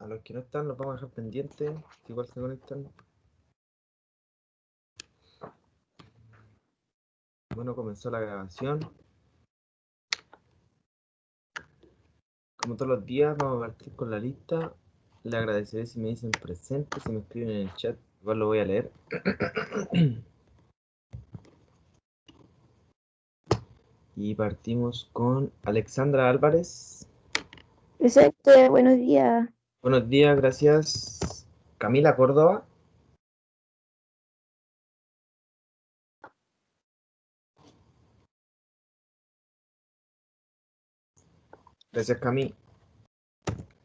los que no están los vamos a dejar pendientes, que igual se conectan. Bueno, comenzó la grabación. Como todos los días, vamos a partir con la lista. Le agradeceré si me dicen presente, si me escriben en el chat, igual lo voy a leer. Y partimos con Alexandra Álvarez. Presente, buenos días. Buenos días, gracias. Camila Córdoba. Gracias, Cami.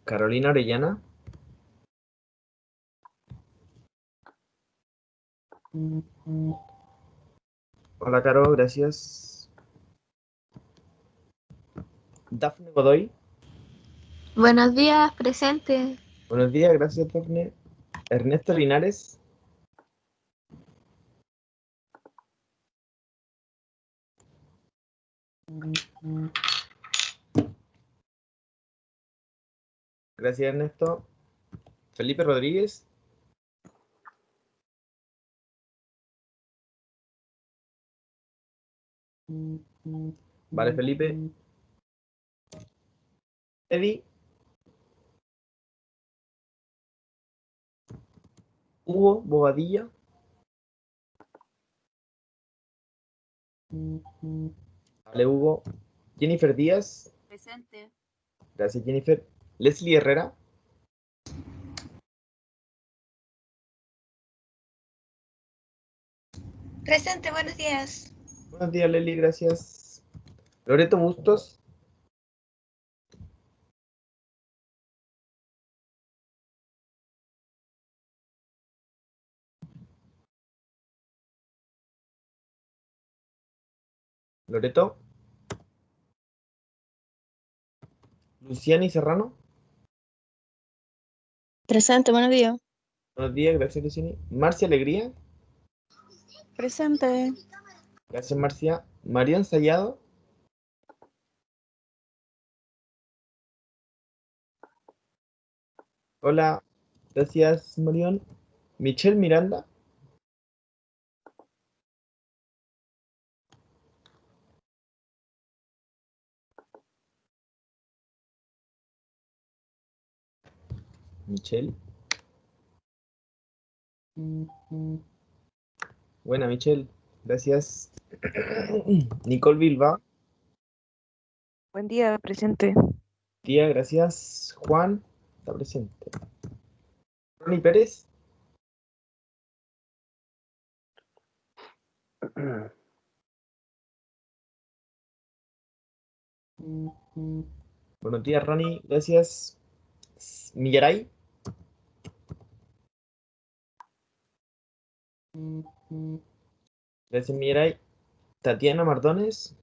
Carolina Orellana. Hola, Caro, gracias. Dafne Godoy. Buenos días, presente. Buenos días, gracias, Dafne. Ernesto Linares. Gracias, Ernesto. Felipe Rodríguez. Vale, Felipe. Eddie. Hugo Bobadilla. Vale, Hugo. Jennifer Díaz. Presente. Gracias, Jennifer. Leslie Herrera. Presente, buenos días. Buenos días, Leslie, gracias. Loreto Bustos. Loreto. Luciani Serrano. Presente, buenos días. Buenos días, gracias, Luciani. Marcia Alegría. Presente. Gracias, Marcia. Marión Sayado. Hola, gracias, Marión. Michelle Miranda. Michelle. Buena, Michelle. Gracias. Nicole Bilbao. Buen día, presente. Tía, gracias. Juan. Está presente. Ronnie Pérez. Buenos días, Ronnie. Gracias. Millaray. Gracias, Millaray. Tatiana Mardones.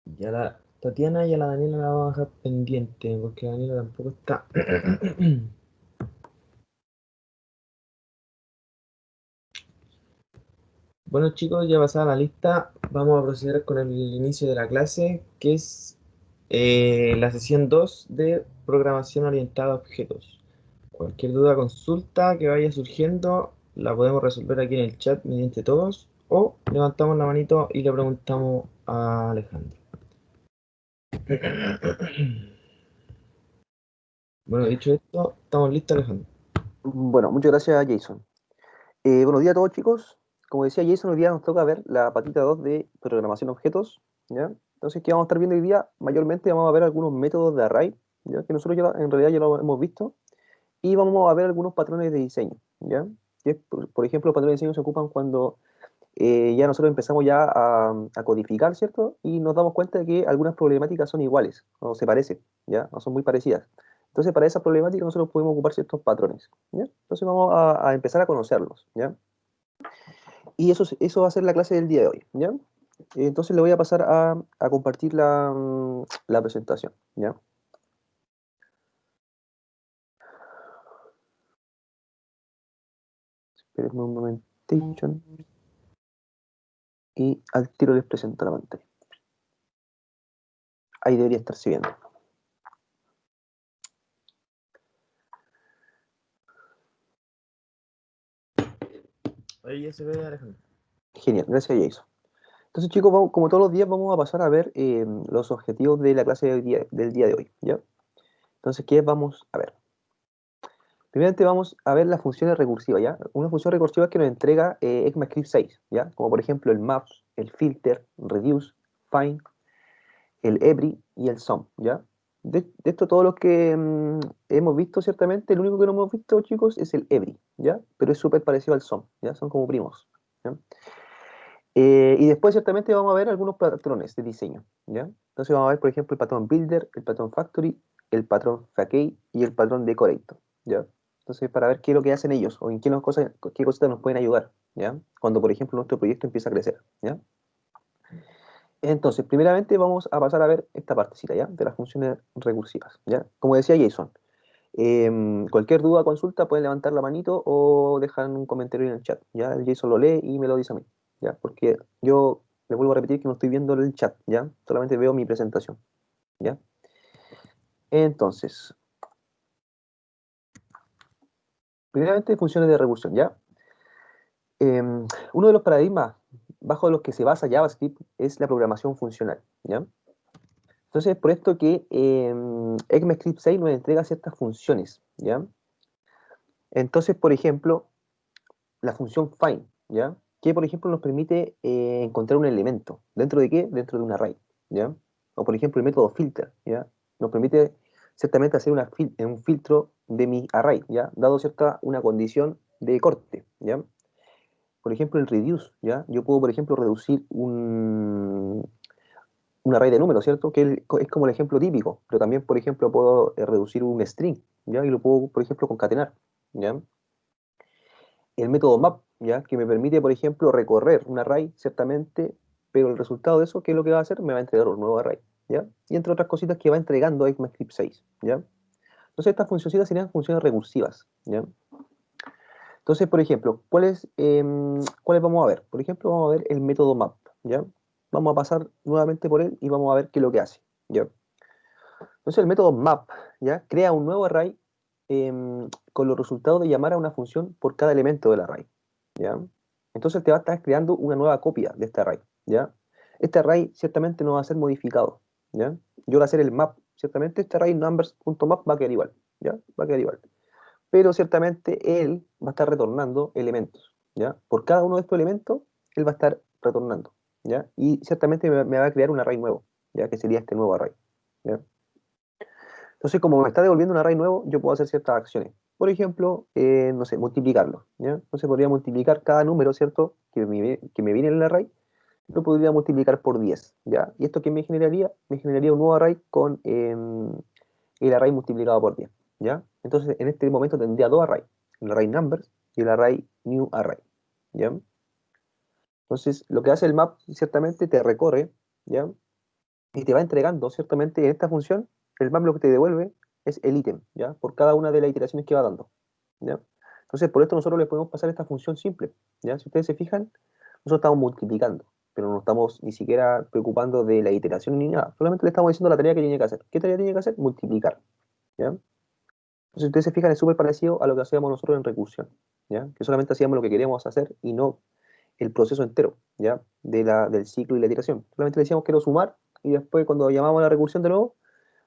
Ya la Tatiana y a la Daniela la vamos a dejar pendiente porque Daniela tampoco está. Bueno, chicos, ya pasada la lista, vamos a proceder con el inicio de la clase, que es la sesión 2 de programación orientada a objetos. Cualquier duda, consulta que vaya surgiendo, la podemos resolver aquí en el chat mediante todos, o levantamos la manito y le preguntamos a Alejandro. Bueno, dicho esto, estamos listos, Alejandro. Bueno, muchas gracias, Jason. Buenos días a todos, chicos. Como decía Jason, hoy día nos toca ver la patita 2 de programación objetos, ¿ya? Entonces, ¿qué vamos a estar viendo hoy día? Mayormente vamos a ver algunos métodos de array, ¿ya? Que nosotros ya, en realidad ya lo hemos visto, y vamos a ver algunos patrones de diseño, ¿ya? Que, por ejemplo, los patrones de diseño se ocupan cuando ya nosotros empezamos ya a codificar, ¿cierto? Y nos damos cuenta de que algunas problemáticas son iguales, o se parecen, ¿ya? O son muy parecidas. Entonces, para esa problemática nosotros podemos ocupar ciertos patrones, ¿ya? Entonces vamos a empezar a conocerlos, ¿ya? Y eso va a ser la clase del día de hoy, ¿ya? Entonces le voy a pasar a compartir la presentación, ¿ya? Espérenme un momentito. Y al tiro les presento la pantalla. Ahí debería estarse viendo. Ahí ya se ve, Alejandro. Genial, gracias Jason. Entonces chicos, como todos los días vamos a pasar a ver los objetivos de la clase del día de hoy, ¿ya? Entonces, ¿qué vamos a ver? Primeramente vamos a ver las funciones recursivas, ¿ya? Una función recursiva que nos entrega ECMAScript 6, ¿ya? Como por ejemplo el map, el filter, reduce, find, el every y el sum, ¿ya? De esto todos los que hemos visto ciertamente, el único que no hemos visto, chicos, es el every, ¿ya? Pero es súper parecido al sum, ¿ya? Son como primos, ¿ya? Y después ciertamente vamos a ver algunos patrones de diseño, ¿ya? Entonces vamos a ver, por ejemplo, el patrón builder, el patrón factory, el patrón facade y el patrón decorator, ¿ya? Entonces, para ver qué es lo que hacen ellos o en qué cositas nos pueden ayudar, ¿ya? Cuando, por ejemplo, nuestro proyecto empieza a crecer, ¿ya? Entonces, primeramente vamos a pasar a ver esta partecita, ¿ya? De las funciones recursivas, ¿ya? Como decía Jason, cualquier duda o consulta pueden levantar la manito o dejar un comentario en el chat, ¿ya? El Jason lo lee y me lo dice a mí, ¿ya? Porque yo le vuelvo a repetir que no estoy viendo el chat, ¿ya? Solamente veo mi presentación, ¿ya? Entonces, primeramente funciones de recursión, ¿ya? Uno de los paradigmas bajo los que se basa JavaScript es la programación funcional, ¿ya? Entonces, por esto que ECMAScript 6 nos entrega ciertas funciones, ¿ya? Entonces, por ejemplo, la función find, ¿ya? Que, por ejemplo, nos permite encontrar un elemento. ¿Dentro de qué? Dentro de un array, ¿ya? O, por ejemplo, el método filter, ¿ya? Nos permite ciertamente hacer un filtro de mi array, ¿ya? Dado una condición de corte, ¿ya? Por ejemplo, el reduce, ¿ya? Yo puedo, por ejemplo, reducir un array de números, ¿cierto? Que es como el ejemplo típico, pero también, por ejemplo, puedo reducir un string, ¿ya? Y lo puedo, por ejemplo, concatenar, ¿ya? El método map, ¿ya? Que me permite, por ejemplo, recorrer un array, ciertamente, pero el resultado de eso, ¿qué es lo que va a hacer? Me va a entregar un nuevo array, ¿ya? Y entre otras cositas que va entregando ECMAScript 6, ¿ya? Entonces, estas funciones serían funciones recursivas, ¿ya? Entonces, por ejemplo, ¿cuáles vamos a ver? Por ejemplo, vamos a ver el método map, ¿ya? Vamos a pasar nuevamente por él y vamos a ver qué es lo que hace, ¿ya? Entonces, el método map, ¿ya? Crea un nuevo array con los resultados de llamar a una función por cada elemento del array, ¿ya? Entonces, te va a estar creando una nueva copia de este array, ¿ya? Este array ciertamente no va a ser modificado, ¿ya? Yo al hacer el map, ciertamente este array numbers.map va a quedar igual, ¿ya? Va a quedar igual. Pero ciertamente él va a estar retornando elementos, ¿ya? Por cada uno de estos elementos, él va a estar retornando, ¿ya? Y ciertamente me va a crear un array nuevo, ¿ya? Que sería este nuevo array, ¿ya? Entonces, como me está devolviendo un array nuevo, yo puedo hacer ciertas acciones. Por ejemplo, no sé, multiplicarlo, ¿ya? Entonces podría multiplicar cada número, ¿cierto? Que me viene en el array, lo podría multiplicar por 10, ¿ya? ¿Y esto qué me generaría? Me generaría un nuevo array con el array multiplicado por 10, ¿ya? Entonces, en este momento tendría dos arrays, el array numbers y el array new array, ¿ya? Entonces, lo que hace el map, ciertamente, te recorre, ¿ya? Y te va entregando, ciertamente, en esta función, el map lo que te devuelve es el ítem, ¿ya? Por cada una de las iteraciones que va dando, ¿ya? Entonces, por esto nosotros le podemos pasar esta función simple, ¿ya? Si ustedes se fijan, nosotros estamos multiplicando, pero no estamos ni siquiera preocupando de la iteración ni nada, solamente le estamos diciendo la tarea que tiene que hacer. ¿Qué tarea tiene que hacer? Multiplicar, ¿ya? Entonces, si ustedes se fijan, es súper parecido a lo que hacíamos nosotros en recursión, ¿ya? Que solamente hacíamos lo que queríamos hacer y no el proceso entero, ¿ya? Del ciclo y la iteración. Solamente le decíamos quiero sumar y después cuando llamamos a la recursión de nuevo,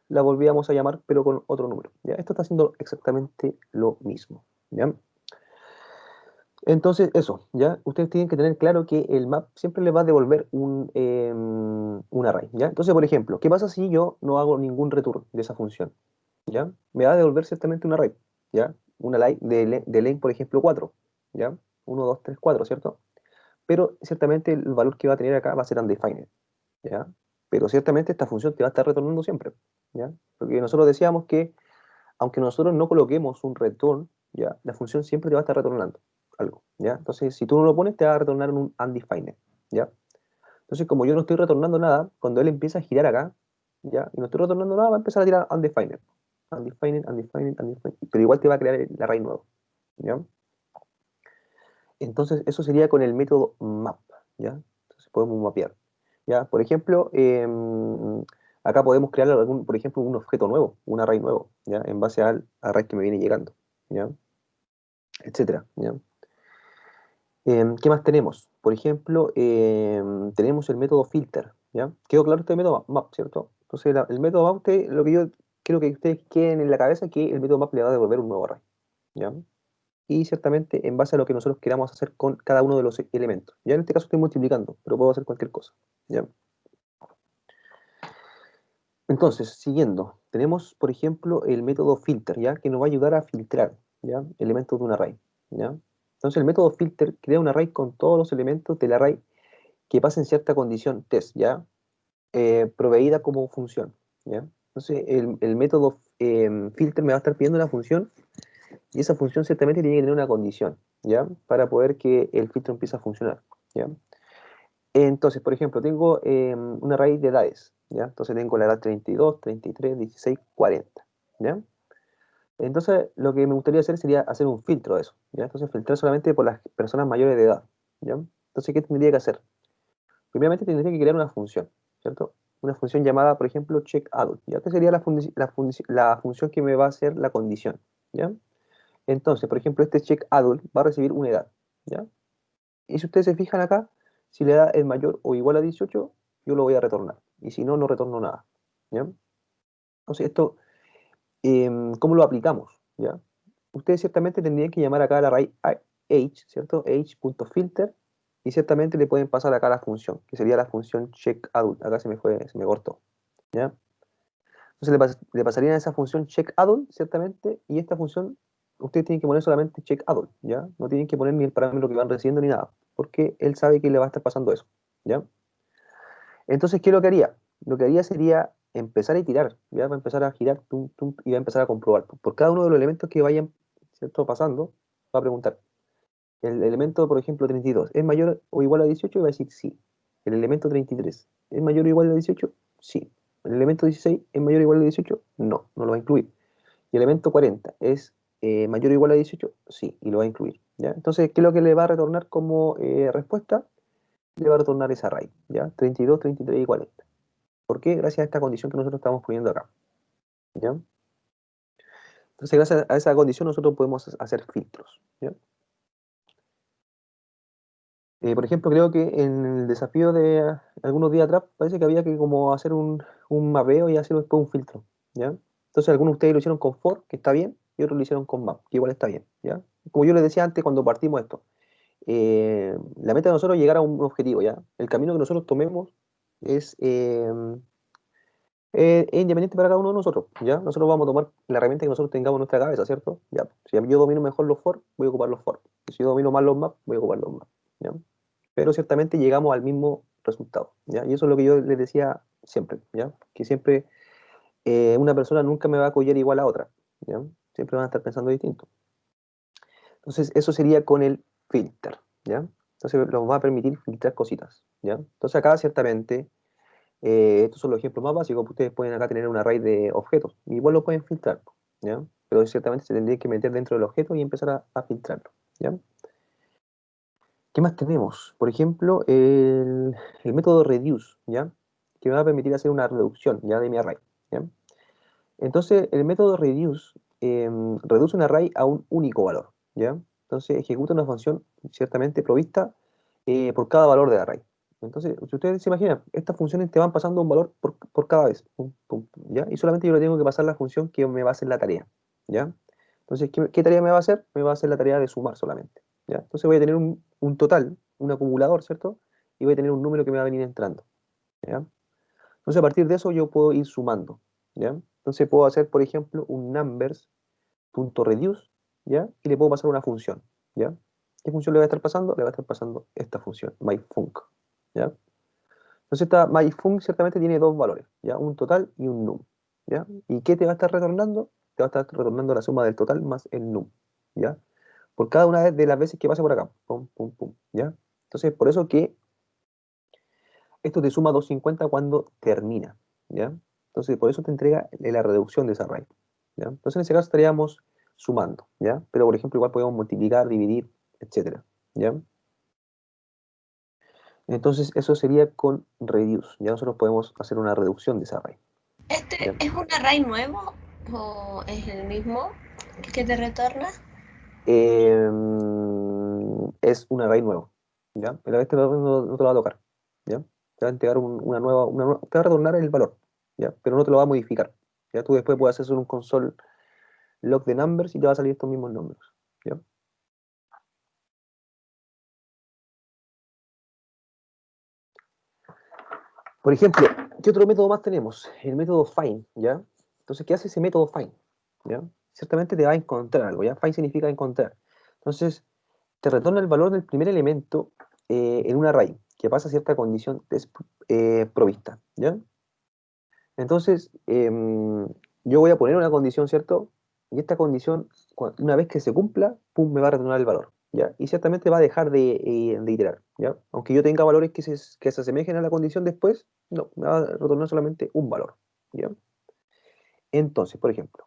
la volvíamos a llamar pero con otro número, ¿ya? Esto está haciendo exactamente lo mismo, ¿ya? Entonces, eso, ¿ya? Ustedes tienen que tener claro que el map siempre les va a devolver un array, ¿ya? Entonces, por ejemplo, ¿qué pasa si yo no hago ningún return de esa función? ¿Ya? Me va a devolver ciertamente un array, ¿ya? Una array de length, por ejemplo, 4, ¿ya? 1, 2, 3, 4, ¿cierto? Pero ciertamente el valor que va a tener acá va a ser undefined, ¿ya? Pero ciertamente esta función te va a estar retornando siempre, ¿ya? Porque nosotros decíamos que, aunque nosotros no coloquemos un return, ¿ya? La función siempre te va a estar retornando algo, ¿ya? Entonces, si tú no lo pones, te va a retornar un undefined, ¿ya? Entonces, como yo no estoy retornando nada, cuando él empieza a girar acá, ¿ya? Y no estoy retornando nada, va a empezar a tirar undefined. Undefined, undefined, undefined. Pero igual te va a crear el array nuevo, ¿ya? Entonces, eso sería con el método map, ¿ya? Entonces podemos mapear, ¿ya? Por ejemplo, acá podemos crear algún, por ejemplo, un objeto nuevo, un array nuevo, ¿ya? En base al array que me viene llegando, ¿ya? Etcétera, ¿ya? ¿Qué más tenemos? Por ejemplo, tenemos el método filter, ¿ya? Quedó claro este método map, ¿cierto? Entonces, el método map, lo que yo quiero que ustedes queden en la cabeza es que el método map le va a devolver un nuevo array, ¿ya? Y ciertamente en base a lo que nosotros queramos hacer con cada uno de los elementos. Ya en este caso estoy multiplicando, pero puedo hacer cualquier cosa, ¿ya? Entonces, siguiendo, tenemos, por ejemplo, el método filter, ¿ya? Que nos va a ayudar a filtrar, ¿ya? Elementos de un array, ¿ya? Entonces, el método filter crea un array con todos los elementos del array que pasen cierta condición test, ¿ya? Proveída como función, ¿ya? Entonces, el método filter me va a estar pidiendo una función y esa función ciertamente tiene que tener una condición, ¿ya? Para poder que el filtro empiece a funcionar, ¿ya? Entonces, por ejemplo, tengo una raíz de edades, ¿ya? Entonces tengo la edad 32, 33, 16, 40, ¿ya? Entonces, lo que me gustaría hacer sería hacer un filtro de eso, ¿ya? Entonces, filtrar solamente por las personas mayores de edad, ¿ya? Entonces, ¿qué tendría que hacer? Primeramente, tendría que crear una función, ¿cierto? Una función llamada, por ejemplo, checkAdult, ¿ya? Que sería la función que me va a hacer la condición, ¿ya? Entonces, por ejemplo, este checkAdult va a recibir una edad, ¿ya? Y si ustedes se fijan acá, si la edad es mayor o igual a 18, yo lo voy a retornar. Y si no, no retorno nada, ¿ya? Entonces, esto, ¿cómo lo aplicamos? ¿Ya? Ustedes ciertamente tendrían que llamar acá al array age, ¿cierto? Age.filter, y ciertamente le pueden pasar acá la función, que sería la función checkAdult. Acá se me cortó, ¿ya? Entonces le pasarían a esa función checkAdult, ciertamente, y esta función ustedes tienen que poner solamente checkAdult, ¿ya? No tienen que poner ni el parámetro que van recibiendo ni nada, porque él sabe que le va a estar pasando eso, ¿ya? Entonces, ¿qué es lo que haría? Lo que haría sería empezar a itirar, ¿ya? Va a empezar a girar, tum, tum, y va a empezar a comprobar. Por cada uno de los elementos que vayan, ¿cierto? Pasando, va a preguntar. El elemento, por ejemplo, 32, ¿es mayor o igual a 18? Y va a decir sí. El elemento 33, ¿es mayor o igual a 18? Sí. El elemento 16, ¿es mayor o igual a 18? No, no lo va a incluir. Y el elemento 40, ¿es mayor o igual a 18? Sí, y lo va a incluir, ¿ya? Entonces, ¿qué es lo que le va a retornar como respuesta? Le va a retornar ese array, ¿ya? 32, 33 y 40. ¿Por qué? Gracias a esta condición que nosotros estamos poniendo acá, ¿ya? Entonces, gracias a esa condición nosotros podemos hacer filtros, ¿ya? Por ejemplo, creo que en el desafío de algunos días atrás parece que había que como hacer un mapeo y hacer después un filtro, ¿ya? Entonces algunos de ustedes lo hicieron con for, que está bien, y otros lo hicieron con map, que igual está bien, ¿ya? Como yo les decía antes cuando partimos esto, la meta de nosotros es llegar a un objetivo, ¿ya? El camino que nosotros tomemos es, es independiente para cada uno de nosotros, ¿ya? Nosotros vamos a tomar la herramienta que nosotros tengamos en nuestra cabeza, ¿cierto? Ya, si yo domino mejor los for, voy a ocupar los for. Y si yo domino más los maps, voy a ocupar los maps, ¿ya? Pero ciertamente llegamos al mismo resultado, ¿ya? Y eso es lo que yo les decía siempre, ¿ya? Que siempre una persona nunca me va a coger igual a otra, ¿ya? Siempre van a estar pensando distinto. Entonces, eso sería con el filter, ¿ya? Entonces, nos va a permitir filtrar cositas, ¿ya? Entonces, acá ciertamente, estos son los ejemplos más básicos, pues ustedes pueden acá tener un array de objetos, y igual lo pueden filtrar, ¿ya? Pero ciertamente se tendría que meter dentro del objeto y empezar a filtrarlo, ¿ya? ¿Qué más tenemos? Por ejemplo, el método reduce, ¿ya? Que me va a permitir hacer una reducción, ¿ya? De mi array, ¿ya? Entonces, el método reduce reduce un array a un único valor, ¿ya? Entonces, ejecuta una función ciertamente provista por cada valor del array. Entonces, si ustedes se imaginan, estas funciones te van pasando un valor por cada vez, pum, pum, pum, ¿ya? Y solamente yo le tengo que pasar la función que me va a hacer la tarea, ¿ya? Entonces, ¿qué tarea me va a hacer? Me va a hacer la tarea de sumar solamente, ¿ya? Entonces voy a tener un total, un acumulador, ¿cierto? Y voy a tener un número que me va a venir entrando, ¿ya? Entonces, a partir de eso yo puedo ir sumando, ¿ya? Entonces puedo hacer, por ejemplo, un numbers.reduce, ¿ya? Y le puedo pasar una función, ¿ya? ¿Qué función le va a estar pasando? Le va a estar pasando esta función, myfunc, ¿ya? Entonces esta myfunc ciertamente tiene dos valores, ¿ya? Un total y un num, ¿ya? ¿Y qué te va a estar retornando? Te va a estar retornando la suma del total más el num, ¿ya? Por cada una de las veces que pase por acá, pum, pum, pum, ¿ya? Entonces, por eso que esto te suma 250 cuando termina, ¿ya? Entonces, por eso te entrega la reducción de ese array, ¿ya? Entonces, en ese caso estaríamos sumando, ¿ya? Pero, por ejemplo, igual podemos multiplicar, dividir, etcétera, ¿ya? Entonces, eso sería con reduce, ya nosotros podemos hacer una reducción de ese array, ¿Este ¿ya? es un array nuevo o es el mismo que te retorna? Es un array nuevo, ¿ya? Pero este no te lo va a tocar, ¿ya? Te va a entregar te va a retornar el valor, ¿ya? Pero no te lo va a modificar, ¿ya? Tú después puedes hacer un console log de numbers y te va a salir estos mismos números, ¿ya? Por ejemplo, ¿qué otro método más tenemos? El método find, ¿ya? Entonces, ¿qué hace ese método find? ¿Ya? Ciertamente te va a encontrar algo, ¿ya? Find significa encontrar. Entonces, te retorna el valor del primer elemento en un array, que pasa cierta condición provista, ¿ya? Entonces, yo voy a poner una condición, ¿cierto? Y esta condición, una vez que se cumpla, pum, me va a retornar el valor, ¿ya? Y ciertamente va a dejar de iterar, ¿ya? Aunque yo tenga valores que se asemejen a la condición después, no, me va a retornar solamente un valor, ¿ya? Entonces, por ejemplo,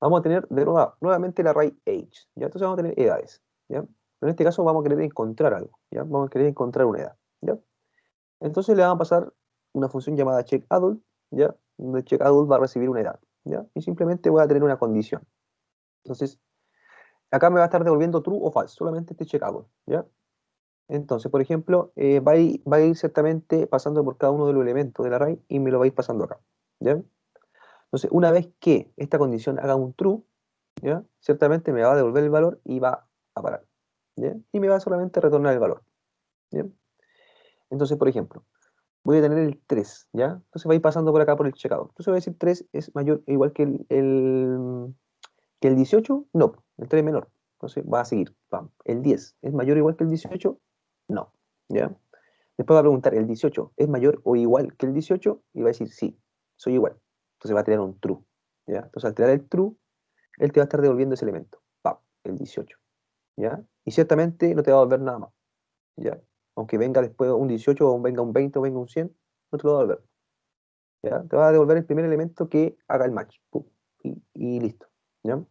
vamos a tener nuevamente el array age, ¿ya? Entonces vamos a tener edades, ¿ya? Pero en este caso vamos a querer encontrar algo, ¿ya? Vamos a querer encontrar una edad, ¿ya? Entonces le vamos a pasar una función llamada checkAdult, ¿ya? Donde checkAdult va a recibir una edad, ¿ya? Y simplemente voy a tener una condición. Entonces, acá me va a estar devolviendo true o false, solamente este checkAdult, ¿ya? Entonces, por ejemplo, va a ir ciertamente pasando por cada uno de los elementos del array y me lo va a ir pasando acá, ¿ya? Entonces, una vez que esta condición haga un true, ¿ya? Ciertamente me va a devolver el valor y va a parar, ¿ya? Y me va solamente a retornar el valor, ¿ya? Entonces, por ejemplo, voy a tener el 3, ¿ya? Entonces va a ir pasando por acá por el checkout. Entonces voy a decir 3 es mayor o igual que el 18, no, el 3 es menor. Entonces va a seguir, pam. El 10 es mayor o igual que el 18, no, ¿ya? Después va a preguntar, ¿el 18 es mayor o igual que el 18? Y va a decir, sí, soy igual. Entonces va a tirar un true, ¿ya? Entonces al tirar el true, él te va a estar devolviendo ese elemento, pam, el 18, ¿ya? Y ciertamente no te va a devolver nada más, ¿ya? Aunque venga después un 18 o venga un 20 o venga un 100, no te lo va a devolver. ¿Ya? Te va a devolver el primer elemento que haga el match. Pum, y listo, ¿ya?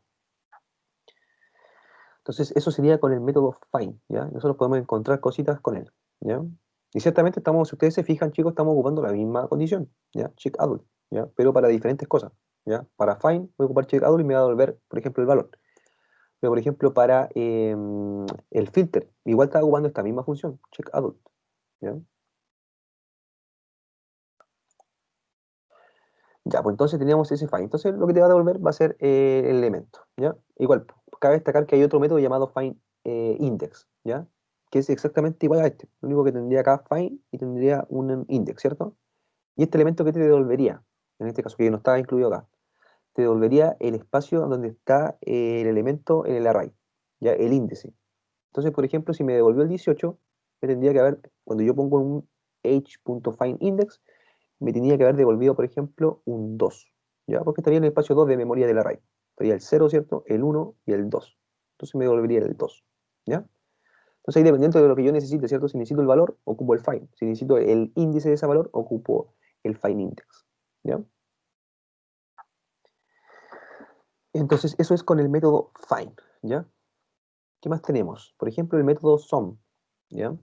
Entonces, eso sería con el método find, ¿ya? Nosotros podemos encontrar cositas con él, ¿ya? Y ciertamente si ustedes se fijan, chicos, estamos ocupando la misma condición, ¿ya? Check adult, ¿ya? Pero para diferentes cosas, ¿ya? Para find voy a ocupar check adult y me va a devolver, por ejemplo, el valor. Pero, por ejemplo, para el filter, igual está ocupando esta misma función, check adult, ¿ya? Ya, pues entonces teníamos ese find. Entonces lo que te va a devolver va a ser el elemento, ¿ya? Igual, cabe destacar que hay otro método llamado find index, ¿ya? Que es exactamente igual a este. Lo único que tendría acá find y tendría un index, ¿cierto? Y este elemento que te devolvería, en este caso que no estaba incluido acá, te devolvería el espacio donde está el elemento en el array, ¿ya? El índice. Entonces, por ejemplo, si me devolvió el 18, me tendría que haber, cuando yo pongo un age.findIndex, me tenía que haber devolvido, por ejemplo, un 2, ¿ya? Porque estaría en el espacio 2 de memoria del array. Estaría el 0, ¿cierto? El 1 y el 2. Entonces me devolvería el 2, ¿ya? Entonces ahí dependiendo de lo que yo necesite, ¿cierto? Si necesito el valor, ocupo el find. Si necesito el índice de ese valor, ocupo el find index, ¿ya? Entonces eso es con el método find, ¿ya? ¿Qué más tenemos? Por ejemplo, el método sum, ¿ya?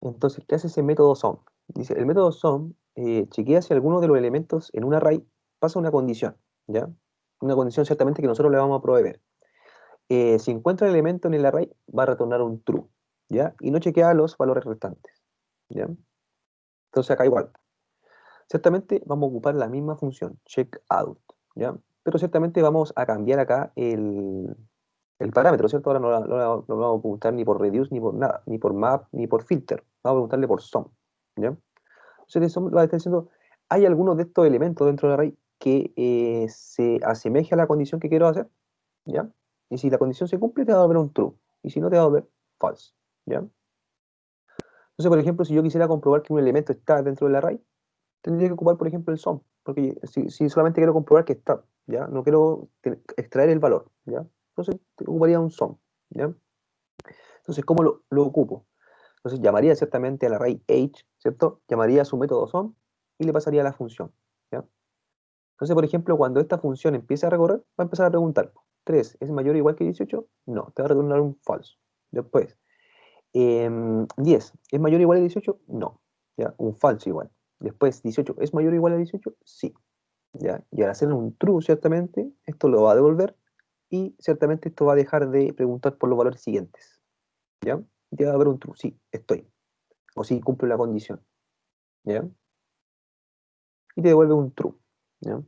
Entonces, ¿qué hace ese método sum? Dice, el método sum chequea si alguno de los elementos en un array pasa una condición, ¿ya? Una condición ciertamente que nosotros le vamos a proveer. Si encuentra el elemento en el array, va a retornar un true, ¿ya? Y no chequea los valores restantes, ¿ya? Entonces acá igual. Ciertamente vamos a ocupar la misma función, checkout, ¿ya? Pero ciertamente vamos a cambiar acá el parámetro, ¿cierto? Ahora no lo vamos a preguntar ni por reduce, ni por nada, ni por map, ni por filter. Vamos a preguntarle por sum, ¿ya? Entonces el sum va a estar diciendo, ¿hay alguno de estos elementos dentro del array que se asemeje a la condición que quiero hacer? ¿Ya? Y si la condición se cumple, te va a dar un true. Y si no, te va a dar false, ¿ya? Entonces, por ejemplo, si yo quisiera comprobar que un elemento está dentro del array, tendría que ocupar, por ejemplo, el sum. Porque si solamente quiero comprobar que está, ¿ya? No quiero extraer el valor, ¿ya? Entonces, ocuparía un sum, ¿ya? Entonces, ¿cómo lo ocupo? Entonces, llamaría ciertamente al array age, ¿cierto? Llamaría a su método sum y le pasaría la función, ¿ya? Entonces, por ejemplo, cuando esta función empiece a recorrer, va a empezar a preguntar, ¿3 es mayor o igual que 18? No, te va a retornar un false. Después, 10, ¿es mayor o igual que 18? No, ¿ya? Un falso igual. Después, 18 es mayor o igual a 18, sí. ¿Ya? Y al hacer un true, ciertamente, esto lo va a devolver y ciertamente esto va a dejar de preguntar por los valores siguientes. ¿Ya? Ya va a haber un true, sí, estoy. O sí, cumple la condición. ¿Ya? Y te devuelve un true. ¿Ya?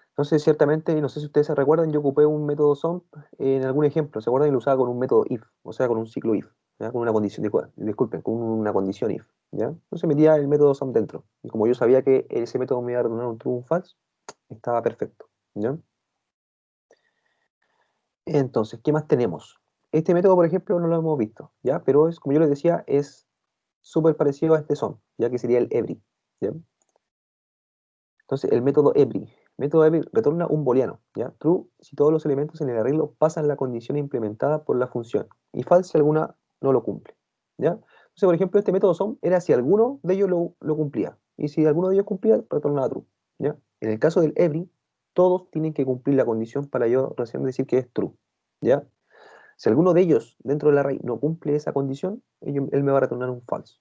Entonces, ciertamente, no sé si ustedes se recuerdan, yo ocupé un método SOMP en algún ejemplo. ¿Se acuerdan? Y lo usaba con un método if, o sea, con un ciclo if, ¿ya? Con una condición, disculpen, con una condición if, ¿ya? Entonces metía el método SOMP dentro. Y como yo sabía que ese método me iba a retornar un true o un false, estaba perfecto, ¿ya? Entonces, ¿qué más tenemos? Este método, por ejemplo, no lo hemos visto, ¿ya? Pero es, como yo les decía, es súper parecido a este SOMP, ya que sería el every, ¿ya? Entonces, el método every. Método every retorna un booleano, ¿ya? True si todos los elementos en el arreglo pasan la condición implementada por la función. Y false si alguna no lo cumple, ¿ya? Entonces, por ejemplo, este método SOM era si alguno de ellos lo cumplía. Y si alguno de ellos cumplía, retornaba true, ¿ya? En el caso del every, todos tienen que cumplir la condición para yo recién decir que es true, ¿ya? Si alguno de ellos dentro del array no cumple esa condición, él me va a retornar un false,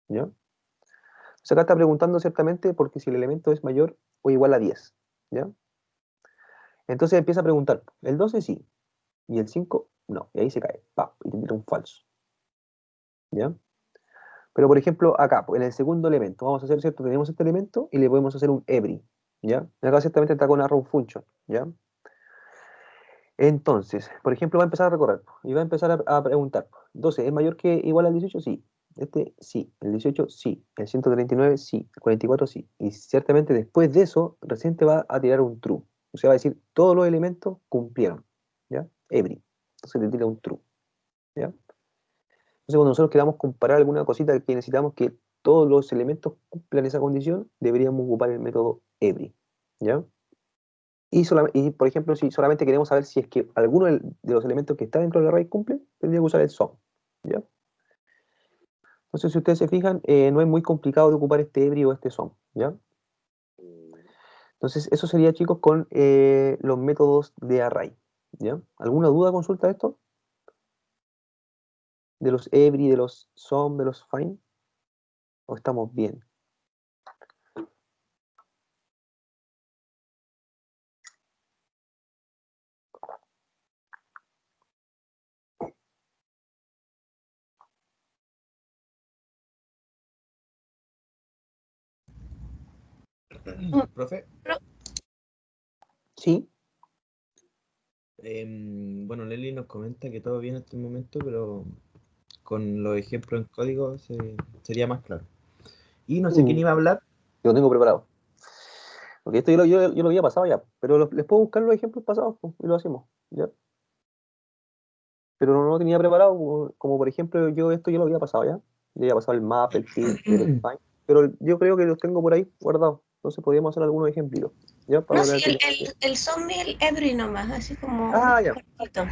¿ya? Entonces acá está preguntando ciertamente porque si el elemento es mayor o igual a 10, ¿ya? Entonces empieza a preguntar, el 12 sí, y el 5 no, y ahí se cae, ¡pap! Y te tira un falso, ¿ya? Pero por ejemplo, acá, en el segundo elemento, vamos a hacer, ¿cierto? Tenemos este elemento y le podemos hacer un every, ¿ya? Acá ciertamente está con arrow function, ¿ya? Entonces, por ejemplo, va a empezar a recorrer y va a empezar a preguntar, 12 ¿es mayor que igual al 18? Sí. Este sí, el 18 sí, el 139 sí, el 44 sí. Y ciertamente después de eso, recién te va a tirar un true. O sea, va a decir, todos los elementos cumplieron, ¿ya? Every. Entonces te tira un true, ¿ya? Entonces cuando nosotros queramos comparar alguna cosita que necesitamos que todos los elementos cumplan esa condición, deberíamos ocupar el método every, ¿ya? Y, por ejemplo, si solamente queremos saber si es que alguno de los elementos que está dentro del array cumple, tendría que usar el SOM, ¿ya? Entonces, si ustedes se fijan, no es muy complicado de ocupar este every o este SOM, ¿ya? Entonces, eso sería, chicos, con los métodos de array, ¿ya? ¿Alguna duda, consulta de esto? ¿De los every, de los SOM, de los find? ¿O estamos bien? Profe, Sí. bueno, Leli nos comenta que todo bien hasta el momento, pero con los ejemplos en código sería más claro. Y no sé quién iba a hablar. Lo tengo preparado. Porque esto yo lo había pasado ya, pero les puedo buscar los ejemplos pasados pues, y lo hacemos, ¿ya? Pero no lo tenía preparado, como por ejemplo, esto yo lo había pasado ya. Yo había pasado el map, el fit, el find, pero yo creo que los tengo por ahí guardados. Entonces podríamos hacer algunos ejemplos, ¿ya? Para No, sí, ver el zombie, el every nomás, así como Ah, ya, cortito.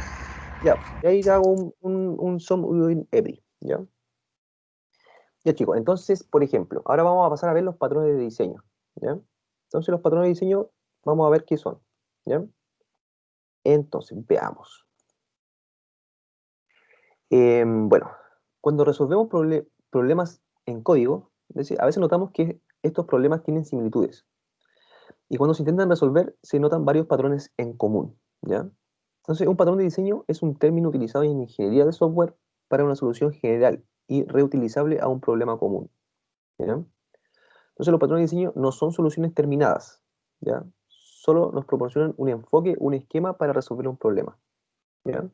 ya. Y ahí hago un sum within every, ¿ya? Ya, chicos, entonces, por ejemplo, ahora vamos a pasar a ver los patrones de diseño, ¿ya? Entonces, los patrones de diseño, vamos a ver qué son, ¿ya? Entonces, veamos. Bueno, cuando resolvemos problemas en código, es decir, a veces notamos que estos problemas tienen similitudes. Y cuando se intentan resolver, se notan varios patrones en común, ¿ya? Entonces, un patrón de diseño es un término utilizado en ingeniería de software para una solución general y reutilizable a un problema común, ¿ya? Entonces, los patrones de diseño no son soluciones terminadas, ¿ya? Solo nos proporcionan un enfoque, un esquema para resolver un problema, ¿ya?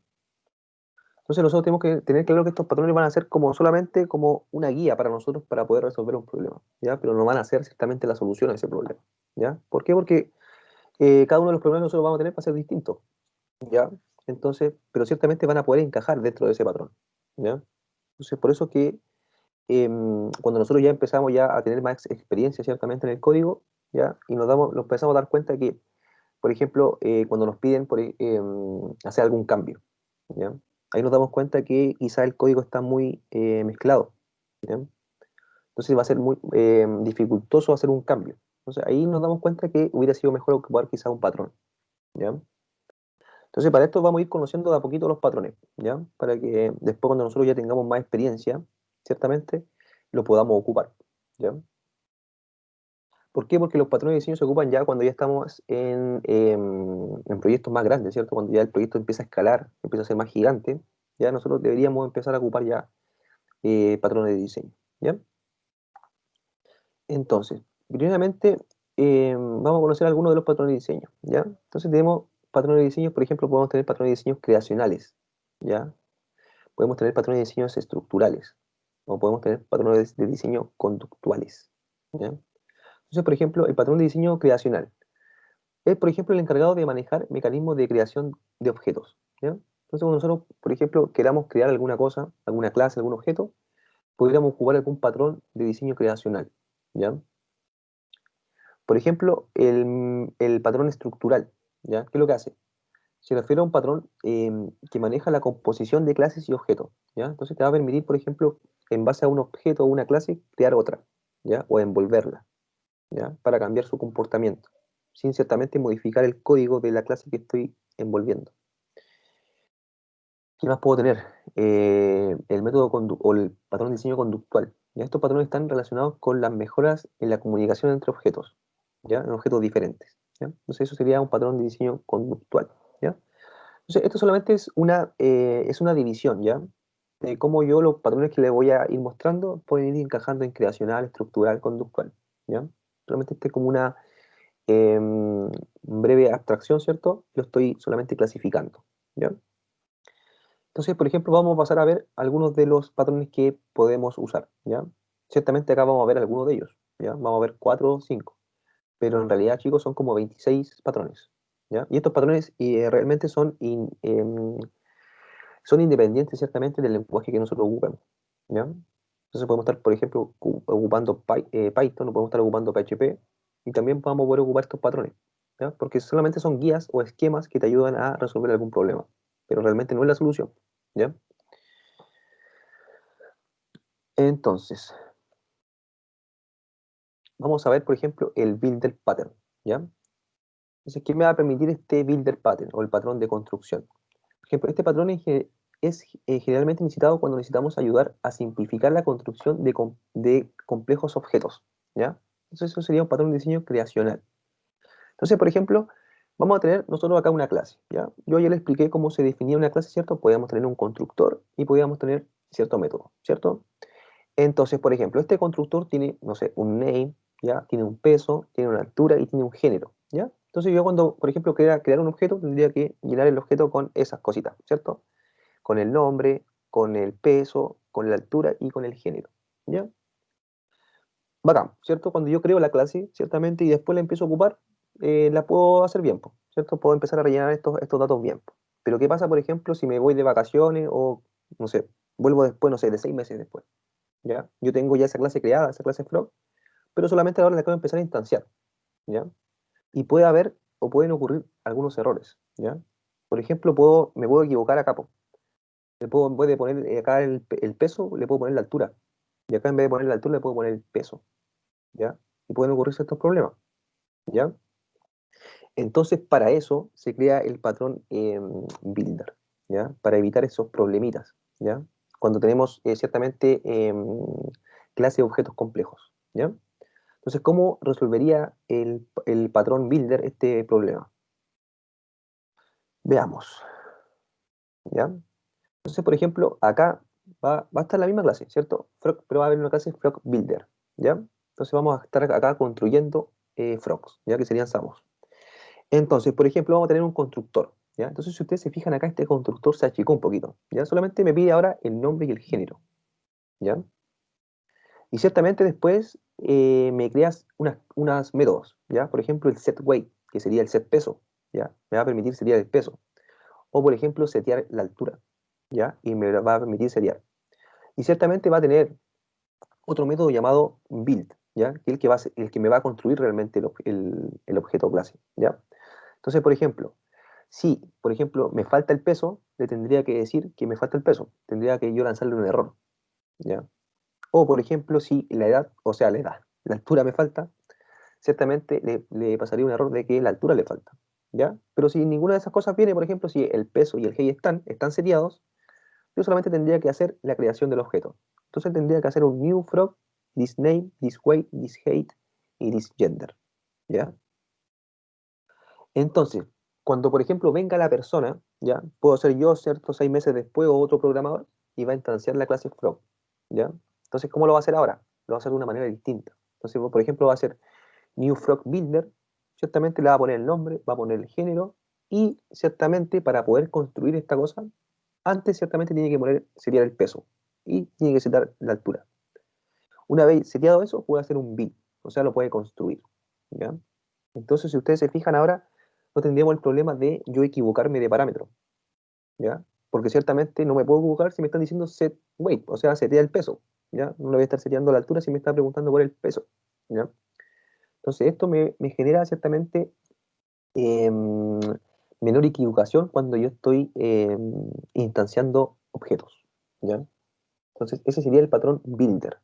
Entonces nosotros tenemos que tener claro que estos patrones van a ser como solamente como una guía para nosotros para poder resolver un problema, ¿ya? Pero no van a ser ciertamente la solución a ese problema, ¿ya? ¿Por qué? Porque cada uno de los problemas que nosotros vamos a tener va a ser distinto, ¿ya? Entonces, pero ciertamente van a poder encajar dentro de ese patrón, ¿ya? Entonces, por eso que cuando nosotros ya empezamos ya a tener más experiencia ciertamente en el código, ¿ya? Y nos empezamos a dar cuenta que, por ejemplo, cuando nos piden hacer algún cambio, ¿ya? Ahí nos damos cuenta que quizá el código está muy mezclado, ¿ya? Entonces va a ser muy dificultoso hacer un cambio. Entonces ahí nos damos cuenta que hubiera sido mejor ocupar quizá un patrón, ¿ya? Entonces para esto vamos a ir conociendo de a poquito los patrones, ¿ya? Para que después cuando nosotros ya tengamos más experiencia, ciertamente, lo podamos ocupar, ¿ya? ¿Por qué? Porque los patrones de diseño se ocupan ya cuando ya estamos en proyectos más grandes, ¿cierto? Cuando ya el proyecto empieza a escalar, empieza a ser más gigante, ya nosotros deberíamos empezar a ocupar ya patrones de diseño, ¿ya? Entonces, primeramente, vamos a conocer algunos de los patrones de diseño, ¿ya? Entonces tenemos patrones de diseño, por ejemplo, podemos tener patrones de diseño creacionales, ¿ya? Podemos tener patrones de diseño estructurales, o podemos tener patrones de diseño conductuales, ¿ya? Entonces, por ejemplo, el patrón de diseño creacional es, por ejemplo, el encargado de manejar mecanismos de creación de objetos, ¿ya? Entonces, cuando nosotros, por ejemplo, queramos crear alguna cosa, alguna clase, algún objeto, podríamos ocupar algún patrón de diseño creacional, ¿ya? Por ejemplo, el patrón estructural, ¿ya? ¿Qué es lo que hace? Se refiere a un patrón que maneja la composición de clases y objetos, ¿ya? Entonces te va a permitir, por ejemplo, en base a un objeto o una clase, crear otra, ¿ya? O envolverla, ¿ya? Para cambiar su comportamiento, sin ciertamente modificar el código de la clase que estoy envolviendo. ¿Qué más puedo tener? El método o el patrón de diseño conductual. ¿Ya? Estos patrones están relacionados con las mejoras en la comunicación entre objetos, ¿ya? En objetos diferentes, ¿ya? Entonces eso sería un patrón de diseño conductual, ¿ya? Entonces esto solamente es una división, ¿ya? De cómo yo los patrones que le voy a ir mostrando pueden ir encajando en creacional, estructural, conductual, ¿ya? Solamente este es como una breve abstracción, ¿cierto? Lo estoy solamente clasificando, ¿ya? Entonces, por ejemplo, vamos a pasar a ver algunos de los patrones que podemos usar, ¿ya? Ciertamente acá vamos a ver algunos de ellos, ¿ya? Vamos a ver 4 o 5, pero en realidad, chicos, son como 26 patrones, ¿ya? Y estos patrones realmente son independientes, ciertamente, del lenguaje que nosotros ocupemos, ¿ya? Entonces podemos estar, por ejemplo, ocupando Python, o podemos estar ocupando PHP, y también vamos a poder ocupar estos patrones, ¿ya? Porque solamente son guías o esquemas que te ayudan a resolver algún problema, pero realmente no es la solución, ¿ya? Entonces, vamos a ver, por ejemplo, el builder pattern, ¿ya? Entonces, ¿qué me va a permitir este builder pattern o el patrón de construcción? Por ejemplo, este patrón es generalmente necesitado cuando necesitamos ayudar a simplificar la construcción de complejos objetos, ¿ya? Entonces, eso sería un patrón de diseño creacional. Entonces, por ejemplo, vamos a tener nosotros acá una clase, ¿ya? Yo ya le expliqué cómo se definía una clase, ¿cierto? Podíamos tener un constructor y podíamos tener cierto método, ¿cierto? Entonces, por ejemplo, este constructor tiene, no sé, un name, ¿ya? Tiene un peso, tiene una altura y tiene un género, ¿ya? Entonces yo cuando, por ejemplo, quiera crear un objeto, tendría que llenar el objeto con esas cositas, ¿cierto? Con el nombre, con el peso, con la altura y con el género, ¿ya? Bacán, ¿cierto? Cuando yo creo la clase, ciertamente, y después la empiezo a ocupar, la puedo hacer bien, po, ¿cierto? Puedo empezar a rellenar estos datos bien, po. Pero ¿qué pasa, por ejemplo, si me voy de vacaciones o, no sé, vuelvo después, no sé, de 6 meses después? ¿Ya? Yo tengo ya esa clase creada, esa clase frog, pero solamente ahora la acabo de empezar a instanciar, ¿ya? Y puede haber o pueden ocurrir algunos errores, ¿ya? Por ejemplo, me puedo equivocar acá, po. En vez de poner acá el peso, le puedo poner la altura. Y acá en vez de poner la altura, le puedo poner el peso, ¿ya? Y pueden ocurrir estos problemas, ¿ya? Entonces, para eso se crea el patrón builder, ¿ya? Para evitar esos problemitas, ¿ya? Cuando tenemos ciertamente clase de objetos complejos, ¿ya? Entonces, ¿cómo resolvería el patrón builder este problema? Veamos, ¿ya? Entonces, por ejemplo, acá va a estar la misma clase, ¿cierto? Frog, pero va a haber una clase frog builder, ¿ya? Entonces vamos a estar acá construyendo frogs, ¿ya? Que serían samos. Entonces, por ejemplo, vamos a tener un constructor, ¿ya? Entonces, si ustedes se fijan acá, este constructor se achicó un poquito, ¿ya? Solamente me pide ahora el nombre y el género, ¿ya? Y ciertamente después me creas unas métodos, ¿ya? Por ejemplo, el set weight, que sería el set peso, ¿ya? Me va a permitir setear el peso. O, por ejemplo, setear la altura, ¿ya? Y me va a permitir setear. Y ciertamente va a tener otro método llamado build, ¿ya? Que es el que me va a construir realmente el objeto clase, ¿ya? Entonces, por ejemplo, si, por ejemplo, me falta el peso, le tendría que decir que me falta el peso. Tendría que yo lanzarle un error, ¿ya? O, por ejemplo, si la edad, o sea, la altura me falta, ciertamente le pasaría un error de que la altura le falta, ¿ya? Pero si ninguna de esas cosas viene, por ejemplo, si el peso y el height están seteados, yo solamente tendría que hacer la creación del objeto. Entonces tendría que hacer un new frog this name, this weight, this height y this gender, ¿ya? Entonces, cuando por ejemplo venga la persona, ¿ya? Puedo ser yo, ¿cierto? 6 meses después o otro programador y va a instanciar la clase from, ¿ya? Entonces, ¿cómo lo va a hacer ahora? Lo va a hacer de una manera distinta. Entonces, por ejemplo, va a hacer new frog builder, ciertamente le va a poner el nombre, va a poner el género y ciertamente para poder construir esta cosa, antes ciertamente tiene que poner, setear el peso y tiene que setear la altura. Una vez seteado eso, puede hacer un build, o sea, lo puede construir, ¿ya? Entonces, si ustedes se fijan ahora, no tendríamos el problema de yo equivocarme de parámetro, ¿ya? Porque ciertamente no me puedo equivocar si me están diciendo set weight, o sea, setea el peso, ¿ya? No le voy a estar seteando la altura si me está preguntando por el peso, ¿ya? Entonces, esto me genera ciertamente menor equivocación cuando yo estoy instanciando objetos, ¿ya? Entonces, ese sería el patrón builder.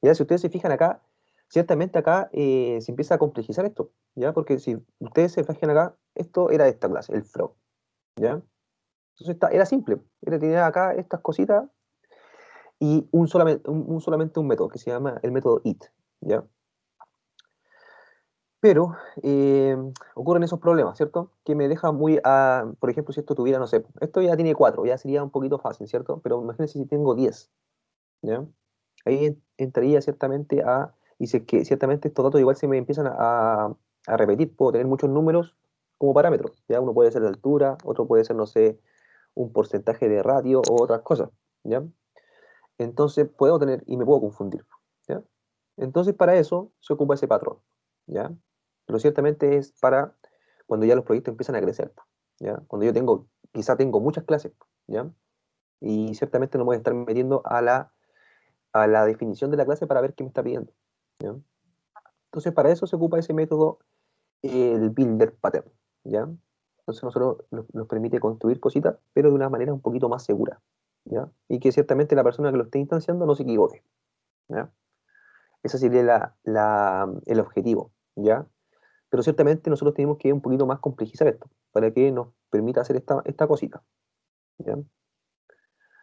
Ya, si ustedes se fijan acá, ciertamente acá se empieza a complejizar esto, ¿ya? Porque si ustedes se fijan acá, esto era de esta clase, el frog, ¿ya? Entonces era simple, era tener acá estas cositas y solamente un método que se llama el método it, ¿ya? Pero ocurren esos problemas, ¿cierto? Que me deja muy, por ejemplo, si esto tuviera, no sé, esto ya tiene 4, ya sería un poquito fácil, ¿cierto? Pero imagínense si tengo 10, ¿ya? Ahí entraría ciertamente y sé que ciertamente estos datos igual se me empiezan a repetir, puedo tener muchos números como parámetros, ¿ya? Uno puede ser la altura, otro puede ser, no sé, un porcentaje de ratio o otras cosas, ¿ya? Entonces puedo tener, y me puedo confundir, ¿ya? Entonces para eso se ocupa ese patrón, ¿ya? Pero ciertamente es para cuando ya los proyectos empiezan a crecer, ¿ya? Cuando yo quizá tengo muchas clases, ¿ya? Y ciertamente no voy a estar metiendo a la definición de la clase para ver qué me está pidiendo, ¿ya? Entonces para eso se ocupa ese método, el builder pattern, ¿ya? Entonces nosotros nos permite construir cositas, pero de una manera un poquito más segura, ¿ya? Y que ciertamente la persona que lo esté instanciando no se equivoque, ¿ya? Ese sería el objetivo, ¿ya? Pero ciertamente nosotros tenemos que un poquito más complejizar esto, para que nos permita hacer esta cosita, ¿ya?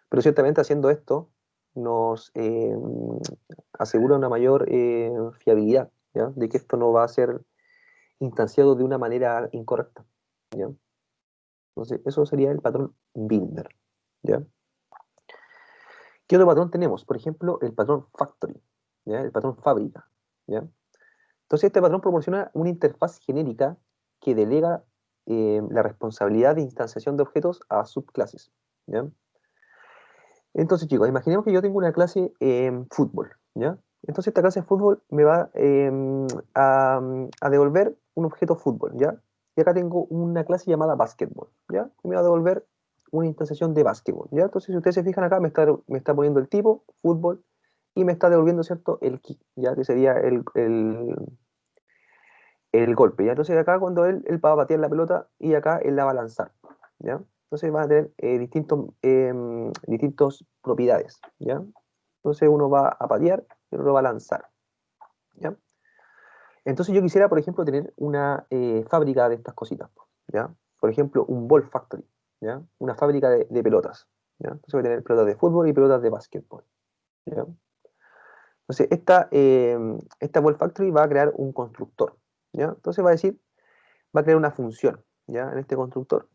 Pero ciertamente haciendo esto nos asegura una mayor fiabilidad, ¿ya? De que esto no va a ser instanciado de una manera incorrecta, ¿ya? Entonces, eso sería el patrón builder, ¿ya? ¿Qué otro patrón tenemos? Por ejemplo, el patrón factory, ¿ya? El patrón fábrica, ¿ya? Entonces, este patrón proporciona una interfaz genérica que delega la responsabilidad de instanciación de objetos a subclases, ¿ya? Entonces, chicos, imaginemos que yo tengo una clase fútbol, ¿ya? Entonces, esta clase de fútbol me va a devolver un objeto fútbol, ¿ya? Y acá tengo una clase llamada básquetbol, ¿ya? Y me va a devolver una instanciación de básquetbol, ¿ya? Entonces, si ustedes se fijan acá, me está poniendo el tipo, fútbol, y me está devolviendo, ¿cierto? El kick, ¿ya? Que sería el golpe, ¿ya? Entonces acá cuando él va a patear la pelota y acá él la va a lanzar, ¿ya? Entonces van a tener distintos propiedades, ¿ya? Entonces uno va a patear y el otro va a lanzar, ¿ya? Entonces yo quisiera, por ejemplo, tener una fábrica de estas cositas, ¿ya? Por ejemplo, un ball factory, ¿ya? Una fábrica de pelotas, ¿ya? Entonces voy a tener pelotas de fútbol y pelotas de básquetbol, ¿ya? Entonces esta ball factory va a crear un constructor, ¿ya? Entonces va a crear una función, ¿ya? En este constructor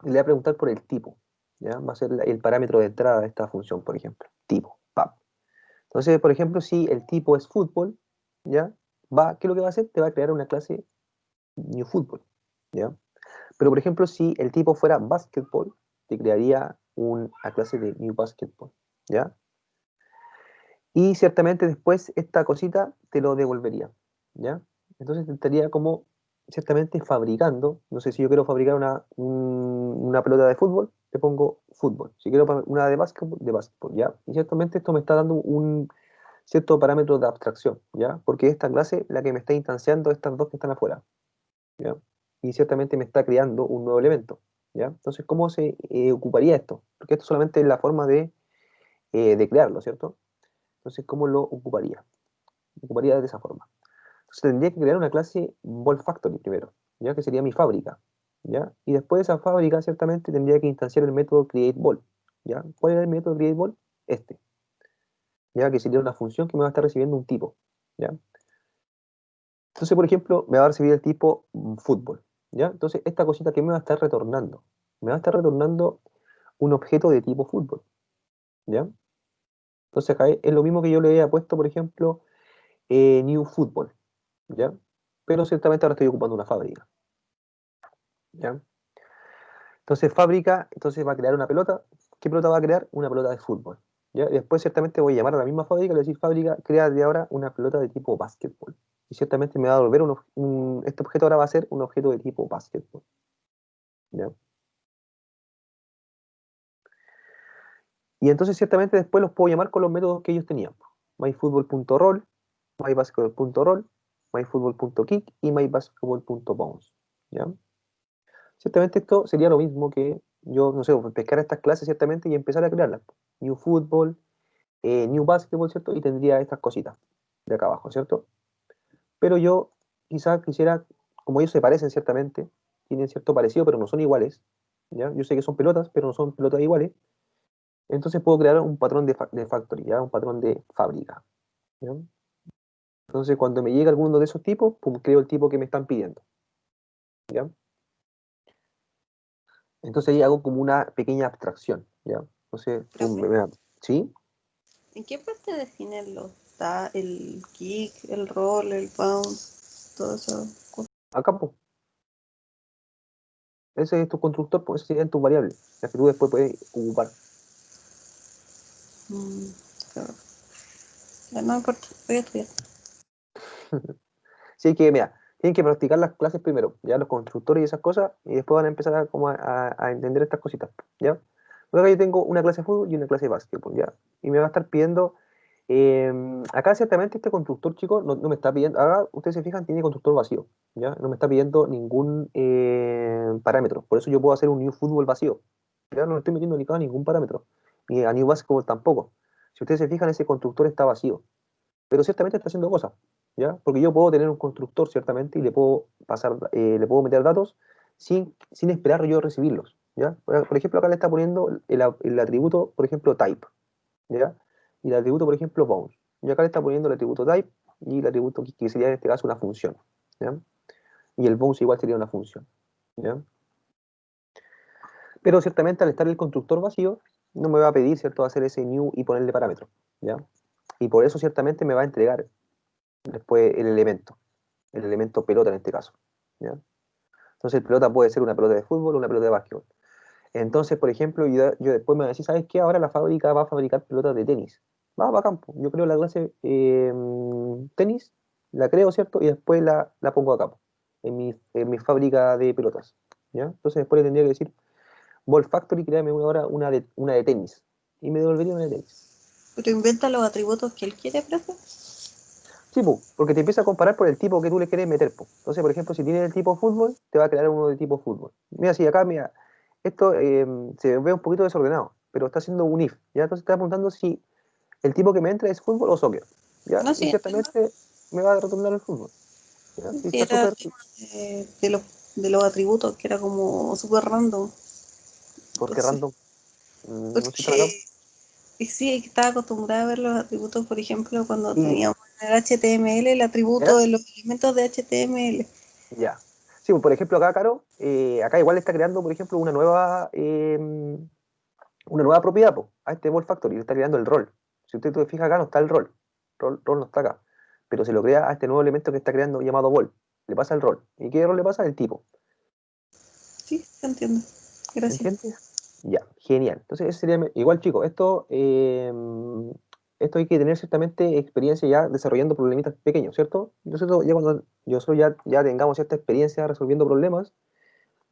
y le va a preguntar por el tipo, ¿ya? Va a ser el parámetro de entrada de esta función, por ejemplo, tipo, pap. Entonces, por ejemplo, si el tipo es fútbol, ¿ya? ¿Qué es lo que va a hacer? Te va a crear una clase new fútbol, ¿ya? Pero, por ejemplo, si el tipo fuera basketball, te crearía una clase de new basketball, ¿ya? Y ciertamente después esta cosita te lo devolvería, ¿ya? Entonces te estaría como ciertamente fabricando, no sé si yo quiero fabricar una pelota de fútbol, le pongo fútbol. Si quiero una de básquetbol, ¿ya? Y ciertamente esto me está dando un cierto parámetro de abstracción, ¿ya? Porque esta clase, la que me está instanciando estas dos que están afuera, ¿ya? Y ciertamente me está creando un nuevo elemento, ¿ya? Entonces, ¿cómo se ocuparía esto? Porque esto solamente es la forma de crearlo, ¿cierto? Entonces, ¿cómo lo ocuparía? Ocuparía de esa forma. Entonces, tendría que crear una clase Ball Factory primero, ¿ya? Que sería mi fábrica, ¿ya? Y después de esa fábrica, ciertamente, tendría que instanciar el método CreateBall, ¿ya? ¿Cuál era el método CreateBall? Este. ¿ya? Que sería una función que me va a estar recibiendo un tipo, ¿ya? Entonces, por ejemplo, me va a recibir el tipo fútbol, ¿ya? Entonces, esta cosita que me va a estar retornando, me va a estar retornando un objeto de tipo fútbol, ¿ya? Entonces, acá es lo mismo que yo le había puesto, por ejemplo, new football, ¿ya? Pero ciertamente ahora estoy ocupando una fábrica, ¿ya? Entonces, fábrica, entonces va a crear una pelota. ¿Qué pelota va a crear? Una pelota de fútbol, ¿ya? Y después ciertamente voy a llamar a la misma fábrica y le voy a decir, fábrica, crea de ahora una pelota de tipo básquetbol. Y ciertamente me va a devolver este objeto ahora va a ser un objeto de tipo básquetbol, ¿ya? Y entonces ciertamente después los puedo llamar con los métodos que ellos tenían. myfootball.roll, mybasketball.roll, myfootball.kick y mybasketball.bounce, ¿ya? Ciertamente esto sería lo mismo que yo, no sé, pescar estas clases ciertamente y empezar a crearlas. New Football, New Basketball, ¿cierto? Y tendría estas cositas de acá abajo, ¿cierto? Pero yo quizás quisiera, como ellos se parecen ciertamente, tienen cierto parecido, pero no son iguales, ¿ya? Yo sé que son pelotas, pero no son pelotas iguales. Entonces puedo crear un patrón de factory, ¿ya? Un patrón de fábrica, ¿ya? Entonces cuando me llega alguno de esos tipos, pum, creo el tipo que me están pidiendo, ¿ya? Entonces ahí hago como una pequeña abstracción, ¿ya? Entonces, pum, Profe, ¿sí? ¿en qué parte definen el kick, el roll, el bounce, todo eso? Acá, pues, ese es tu constructor, pues ese sería tu variable, la que tú después puedes ocupar. Mm, claro. Ya no importa, voy a estudiar. Así que, mira, tienen que practicar las clases primero, ya los constructores y esas cosas, y después van a empezar a entender estas cositas, ¿ya? Luego yo tengo una clase de fútbol y una clase de básquetbol, ¿ya? Y me va a estar pidiendo, acá ciertamente este constructor, chicos, no me está pidiendo, ahora ustedes se fijan, tiene constructor vacío, ¿ya? No me está pidiendo ningún parámetro, por eso yo puedo hacer un new fútbol vacío, ¿ya? No le estoy metiendo ni cada ningún parámetro, ni a new basketball tampoco. Si ustedes se fijan, ese constructor está vacío, pero ciertamente está haciendo cosas, ¿ya? Porque yo puedo tener un constructor, ciertamente, y le puedo pasar, le puedo meter datos sin esperar yo recibirlos, ¿ya? Por ejemplo, acá le está poniendo el atributo, por ejemplo, type, ¿ya? Y el atributo, por ejemplo, bounce. Y acá le está poniendo el atributo type y el atributo que sería en este caso una función, ¿ya? Y el bounce igual sería una función, ¿ya? Pero ciertamente al estar el constructor vacío, no me va a pedir, ¿cierto?, hacer ese new y ponerle parámetro, ¿ya? Y por eso ciertamente me va a entregar después el elemento pelota en este caso, ¿ya? Entonces pelota puede ser una pelota de fútbol o una pelota de básquetbol. Entonces, por ejemplo, yo después me voy a decir, ¿sabes qué? Ahora la fábrica va a fabricar pelotas de tenis. Va a campo. Yo creo la clase tenis, la creo, ¿cierto? Y después la pongo a campo, en mi fábrica de pelotas, ¿ya? Entonces después le tendría que decir, Ball Factory, créame ahora una de tenis. Y me devolvería una de tenis. Pero inventa los atributos que él quiere, profe. Sí, po, porque te empieza a comparar por el tipo que tú le quieres meter, po. Entonces, por ejemplo, si tienes el tipo fútbol, te va a crear uno de tipo fútbol. Mira, si acá, mira, esto se ve un poquito desordenado, pero está haciendo un if, ¿ya? Entonces está apuntando si el tipo que me entra es fútbol o soccer, ¿ya? No, Y sí, entiendo. ciertamente me va a retornar el fútbol, ¿ya? Y Sí, está era súper... tema de los atributos, que era como súper random. Porque Entonces, random, no existe acá. porque y sí, estaba acostumbrada a ver los atributos, por ejemplo, cuando Y, teníamos en el HTML el atributo ¿ya? de los elementos de HTML. Ya. Sí, pues, por ejemplo, acá, Caro, acá igual está creando, por ejemplo, una nueva propiedad, po, a este Ball Factory, le está creando el rol. Si usted se fija acá, no está el rol. Rol no está acá. Pero se lo crea a este nuevo elemento que está creando llamado Ball. Le pasa el rol. ¿Y qué rol le pasa? El tipo. Sí, se entiende. Gracias. ¿Entiendes? Ya, genial. Entonces, ese sería igual, chicos, esto hay que tener ciertamente experiencia ya desarrollando problemitas pequeños, ¿cierto? Nosotros ya cuando nosotros ya tengamos cierta experiencia resolviendo problemas,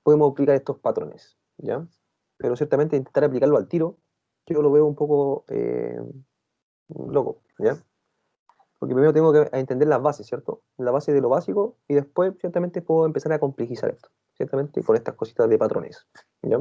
podemos aplicar estos patrones, ¿ya? Pero ciertamente intentar aplicarlo al tiro, yo lo veo un poco loco, ¿ya? Porque primero tengo que entender las bases, ¿cierto? La base de lo básico y después ciertamente puedo empezar a complejizar esto, ciertamente con estas cositas de patrones, ¿ya?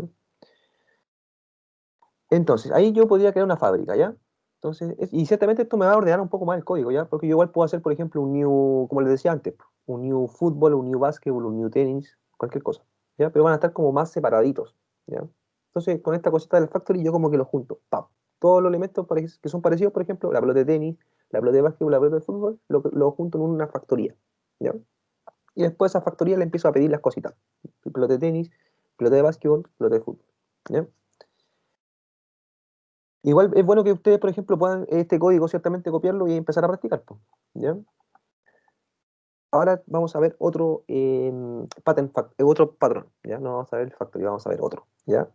Entonces, ahí yo podría crear una fábrica, ¿ya? Entonces, y ciertamente esto me va a ordenar un poco más el código, ¿ya? Porque yo igual puedo hacer, por ejemplo, un new, como les decía antes, un new fútbol, un new básquetbol, un new tenis, cualquier cosa, ¿ya? Pero van a estar como más separaditos, ¿ya? Entonces, con esta cosita del factory yo como que lo junto, ¡pam! todos los elementos que son parecidos, por ejemplo, la pelota de tenis, la pelota de básquetbol, la pelota de fútbol, lo junto en una factoría, ¿ya? Y después a esa factoría le empiezo a pedir las cositas. Pelota de tenis, pelota de básquetbol, pelota de fútbol, ¿ya? Igual es bueno que ustedes, por ejemplo, puedan este código ciertamente copiarlo y empezar a practicar, po, ¿ya? Ahora vamos a ver otro, otro patrón, ¿ya? No vamos a ver el factoría, vamos a ver otro, ¿ya?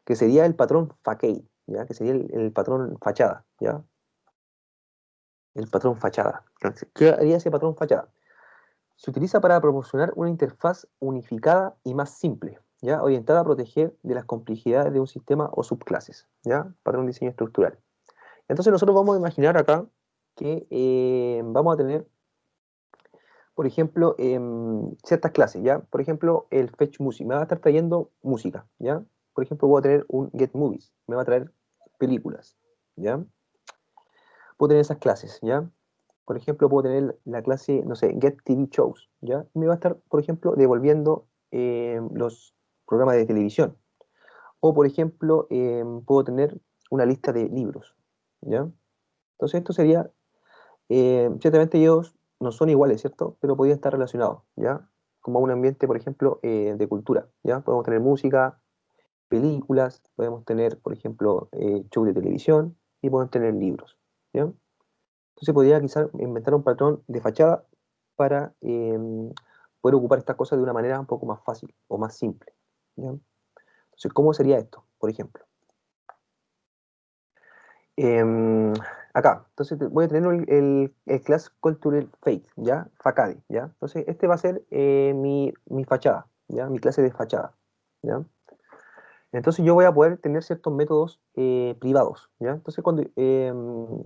Que sería el patrón facade, ¿ya? Que sería el patrón fachada, ¿ya? El patrón fachada. Entonces, ¿qué haría ese patrón fachada? Se utiliza para proporcionar una interfaz unificada y más simple, ¿ya? Orientada a proteger de las complejidades de un sistema o subclases, ¿ya? Patrón de diseño estructural. Entonces nosotros vamos a imaginar acá que vamos a tener, por ejemplo, ciertas clases, ¿ya? Por ejemplo, el Fetch Music me va a estar trayendo música, ¿ya? Por ejemplo, voy a tener un Get Movies, me va a traer películas, ¿ya? Puedo tener esas clases, ¿ya? Por ejemplo, puedo tener la clase, no sé, Get TV Shows, ¿ya? Y me va a estar, por ejemplo, devolviendo los programas de televisión. O, por ejemplo, puedo tener una lista de libros, ¿ya? Entonces, esto sería, ciertamente ellos no son iguales, ¿cierto? Pero podrían estar relacionados, ¿ya? Como un ambiente, por ejemplo, de cultura, ¿ya? Podemos tener música, películas, podemos tener, por ejemplo, shows de televisión y podemos tener libros, ¿ya? Entonces podría quizás inventar un patrón de fachada para poder ocupar estas cosas de una manera un poco más fácil o más simple, ¿ya? Entonces, ¿cómo sería esto, por ejemplo? Acá, entonces voy a tener el Class Cultural Fate, ¿ya? Facade, ¿ya? Entonces, este va a ser mi fachada, ¿ya? Mi clase de fachada, ¿ya? Entonces yo voy a poder tener ciertos métodos privados, ¿ya? Entonces, cuando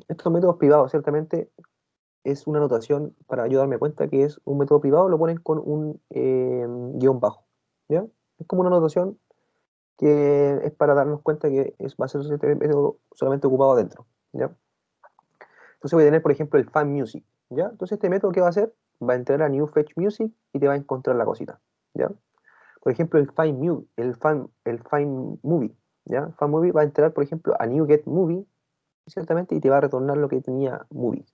estos métodos privados, ciertamente, es una notación para yo darme cuenta que es un método privado, lo ponen con un guión bajo, ¿ya? Es como una notación que es para darnos cuenta que va a ser este método solamente ocupado adentro, ¿ya? Entonces voy a tener, por ejemplo, el find music, ¿ya? Entonces este método, ¿qué va a hacer? Va a entrar a new fetch music y te va a encontrar la cosita, ¿ya? Por ejemplo, el find movie, ¿ya? Find movie va a entrar, por ejemplo, a new get movie, ciertamente, y te va a retornar lo que tenía movie.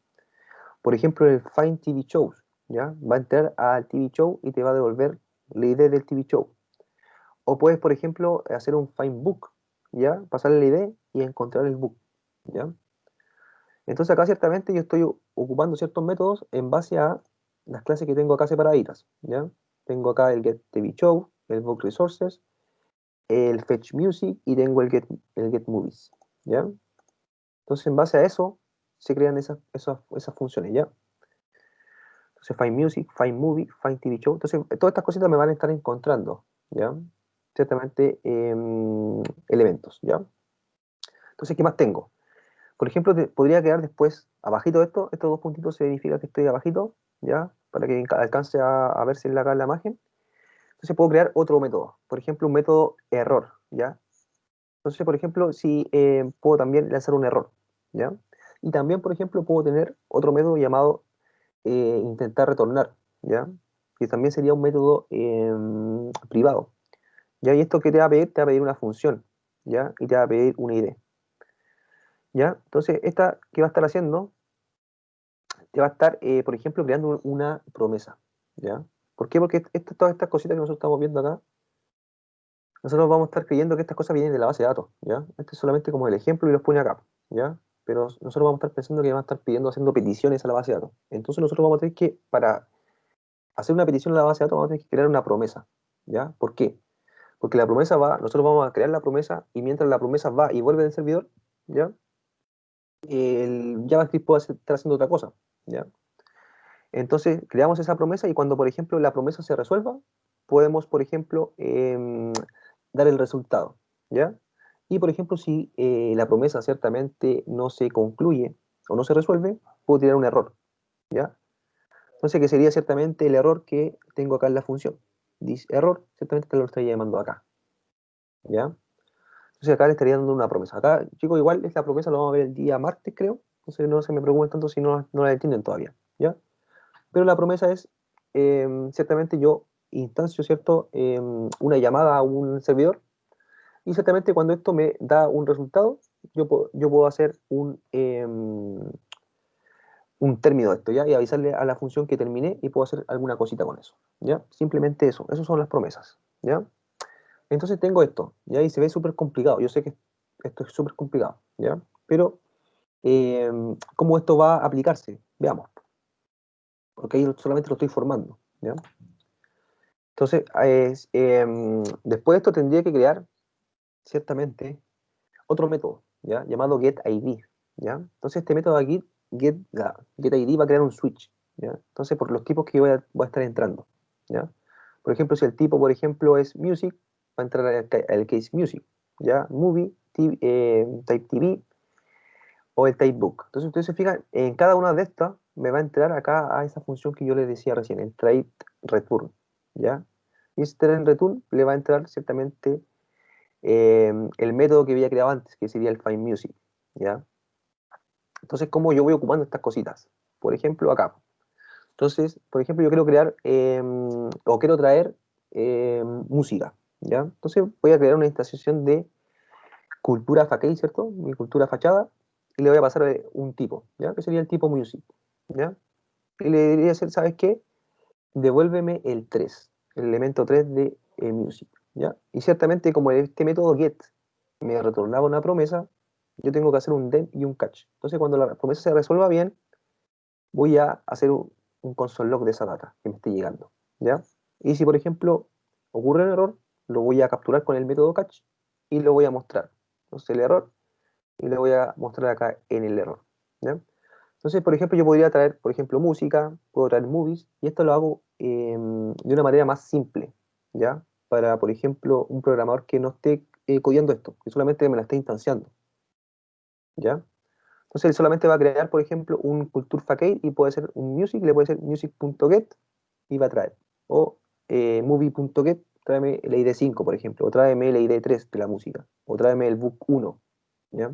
Por ejemplo, el find TV shows, ¿ya? Va a entrar al TV show y te va a devolver la ID del TV show. O puedes, por ejemplo, hacer un find book, ¿ya? Pasarle la ID y encontrar el book, ¿ya? Entonces acá ciertamente yo estoy ocupando ciertos métodos en base a las clases que tengo acá separaditas, ¿ya? Tengo acá el get TV show, el book resources, el fetch music y tengo el get movies, ¿ya? Entonces en base a eso se crean esas funciones, ¿ya? Entonces, find music, find movie, find TV show. Entonces, todas estas cositas me van a estar encontrando, ¿ya? Ciertamente, elementos, ¿ya? Entonces, ¿qué más tengo? Por ejemplo, podría quedar después, abajito de esto, estos dos puntitos significa que estoy abajito, ¿ya? Para que alcance a verse acá en la imagen. Entonces, puedo crear otro método. Por ejemplo, un método error, ¿ya? Entonces, por ejemplo, si puedo también lanzar un error, ¿ya? Y también, por ejemplo, puedo tener otro método llamado intentar retornar, ¿ya? Que también sería un método privado, ¿ya? Y esto que te va a pedir, te va a pedir una función, ¿ya? Y te va a pedir una ID, ¿ya? Entonces, esta que va a estar haciendo, te va a estar, por ejemplo, creando una promesa, ¿ya? ¿Por qué? Porque todas estas cositas que nosotros estamos viendo acá, nosotros vamos a estar creyendo que estas cosas vienen de la base de datos, ¿ya? Este es solamente como el ejemplo y los pone acá, ¿ya? Pero nosotros vamos a estar pensando que van a estar pidiendo, haciendo peticiones a la base de datos. Entonces nosotros vamos a tener que, para hacer una petición a la base de datos, vamos a tener que crear una promesa, ¿ya? ¿Por qué? Porque la promesa nosotros vamos a crear la promesa y mientras la promesa va y vuelve del servidor, ¿ya? El JavaScript puede estar haciendo otra cosa, ¿ya? Entonces creamos esa promesa y cuando, por ejemplo, la promesa se resuelva, podemos, por ejemplo, dar el resultado, ¿ya? Y, por ejemplo, si la promesa ciertamente no se concluye o no se resuelve, puedo tirar un error, ¿ya? Entonces, que sería ciertamente el error que tengo acá en la función. This error, ciertamente te lo estaría llamando acá, ¿ya? Entonces acá le estaría dando una promesa. Acá, chicos, igual esta promesa lo vamos a ver el día martes, creo. Entonces no se me preocupen tanto si no la entienden todavía, ¿ya? Pero la promesa es, ciertamente yo instancio, ¿cierto? Una llamada a un servidor y ciertamente cuando esto me da un resultado, yo puedo hacer un término de esto, ¿ya? Y avisarle a la función que terminé y puedo hacer alguna cosita con eso, ¿ya? Simplemente eso, esas son las promesas, ¿ya? Entonces tengo esto, ¿ya? Y se ve súper complicado, yo sé que esto es súper complicado, ¿ya? Pero, ¿cómo esto va a aplicarse? Veamos, porque ahí solamente lo estoy formando, ¿ya? Entonces, después de esto tendría que crear, ciertamente, otro método, ¿ya? Llamado getID, ¿ya? Entonces este método aquí, getID va a crear un switch, ¿ya? Entonces por los tipos que voy a estar entrando, ¿ya? Por ejemplo, si el tipo, por ejemplo, es music, va a entrar el case music, ¿ya? Movie, type TV o el type book. Entonces ustedes se fijan, en cada una de estas me va a entrar acá a esa función que yo les decía recién, el try return, ¿ya? Y este try return le va a entrar ciertamente el método que había creado antes, que sería el find music, ¿ya? Entonces, ¿cómo yo voy ocupando estas cositas? Por ejemplo, acá. Entonces, por ejemplo, yo quiero crear o quiero traer música, ¿ya? Entonces voy a crear una instanciación de cultura fakey, ¿cierto? Mi cultura fachada, y le voy a pasar un tipo, ¿ya? Que sería el tipo music, ¿ya? Y le diría, ¿sabes qué? Devuélveme el 3, el elemento 3 de music, ¿ya? Y ciertamente como este método get me retornaba una promesa, yo tengo que hacer un then y un catch. Entonces cuando la promesa se resuelva bien, voy a hacer un console log de esa data que me esté llegando, ¿ya? Y si por ejemplo ocurre un error, lo voy a capturar con el método catch y lo voy a mostrar. Entonces el error y lo voy a mostrar acá en el error, ¿ya? Entonces, por ejemplo, yo podría traer, por ejemplo, música, puedo traer movies, y esto lo hago de una manera más simple, ¿ya? Para, por ejemplo, un programador que no esté codiando esto, que solamente me la esté instanciando, ¿ya? Entonces, él solamente va a crear, por ejemplo, un culture facade y puede ser un music, le puede ser music.get y va a traer. O movie.get, tráeme el ID 5, por ejemplo, o tráeme el ID 3 de la música, o tráeme el book 1, ¿ya?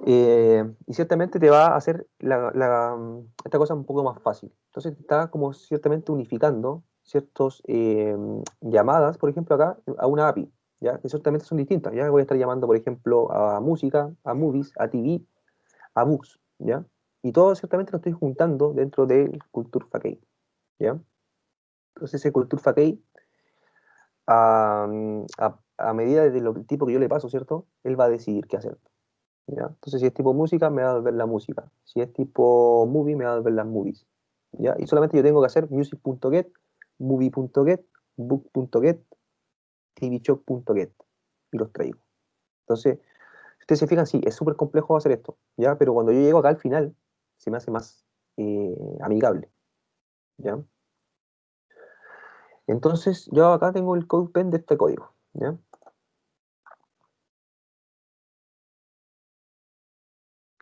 Y ciertamente te va a hacer esta cosa un poco más fácil. Entonces está como ciertamente unificando ciertas llamadas, por ejemplo, acá a una API, ¿ya? Que ciertamente son distintas. Ya voy a estar llamando, por ejemplo, a música, a movies, a TV, a books, ¿ya? Y todo ciertamente lo estoy juntando dentro del Culture Facade, ¿ya? Entonces ese Culture Facade, a medida de lo, el tipo que yo le paso, ¿cierto? Él va a decidir qué hacer. ¿Ya? Entonces, si es tipo música, me va a devolver la música. Si es tipo movie, me va a devolver las movies. ¿Ya? Y solamente yo tengo que hacer music.get, movie.get, book.get, tvshop.get. Y los traigo. Entonces, si ustedes se fijan, sí, es súper complejo hacer esto. ¿Ya? Pero cuando yo llego acá al final, se me hace más amigable. ¿Ya? Entonces, yo acá tengo el code pen de este código. ¿Ya?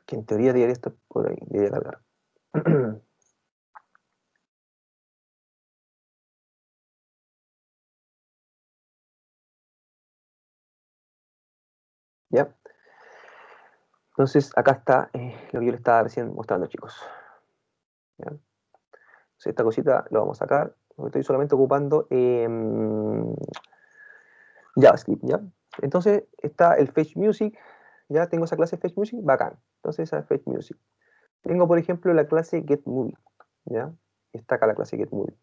Que en teoría debería estar por ahí, debería cargar. ¿Ya? Entonces, acá está lo que yo les estaba recién mostrando, chicos. ¿Ya? Entonces, esta cosita lo vamos a sacar. Estoy solamente ocupando JavaScript, ¿ya? Entonces, está el Fetch Music. Ya tengo esa clase Fetch Music, bacán. Entonces, esa es Fetch Music. Tengo, por ejemplo, la clase GetMovie, ¿ya? Está acá la clase GetMovie.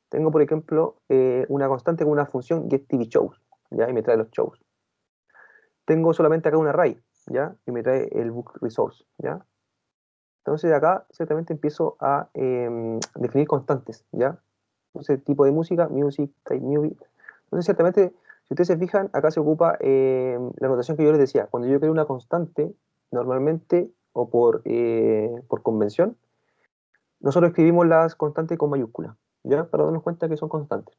Tengo, por ejemplo, una constante con una función getTVShows, ¿ya? Y me trae los shows. Tengo solamente acá un array, ¿ya? Y me trae el book resource, ¿ya? Entonces acá ciertamente empiezo a definir constantes, ¿ya? Entonces tipo de música, music, type movie. Entonces ciertamente, si ustedes se fijan, acá se ocupa la notación que yo les decía. Cuando yo creo una constante, normalmente, o por convención, nosotros escribimos las constantes con mayúscula, ¿ya? Para darnos cuenta que son constantes,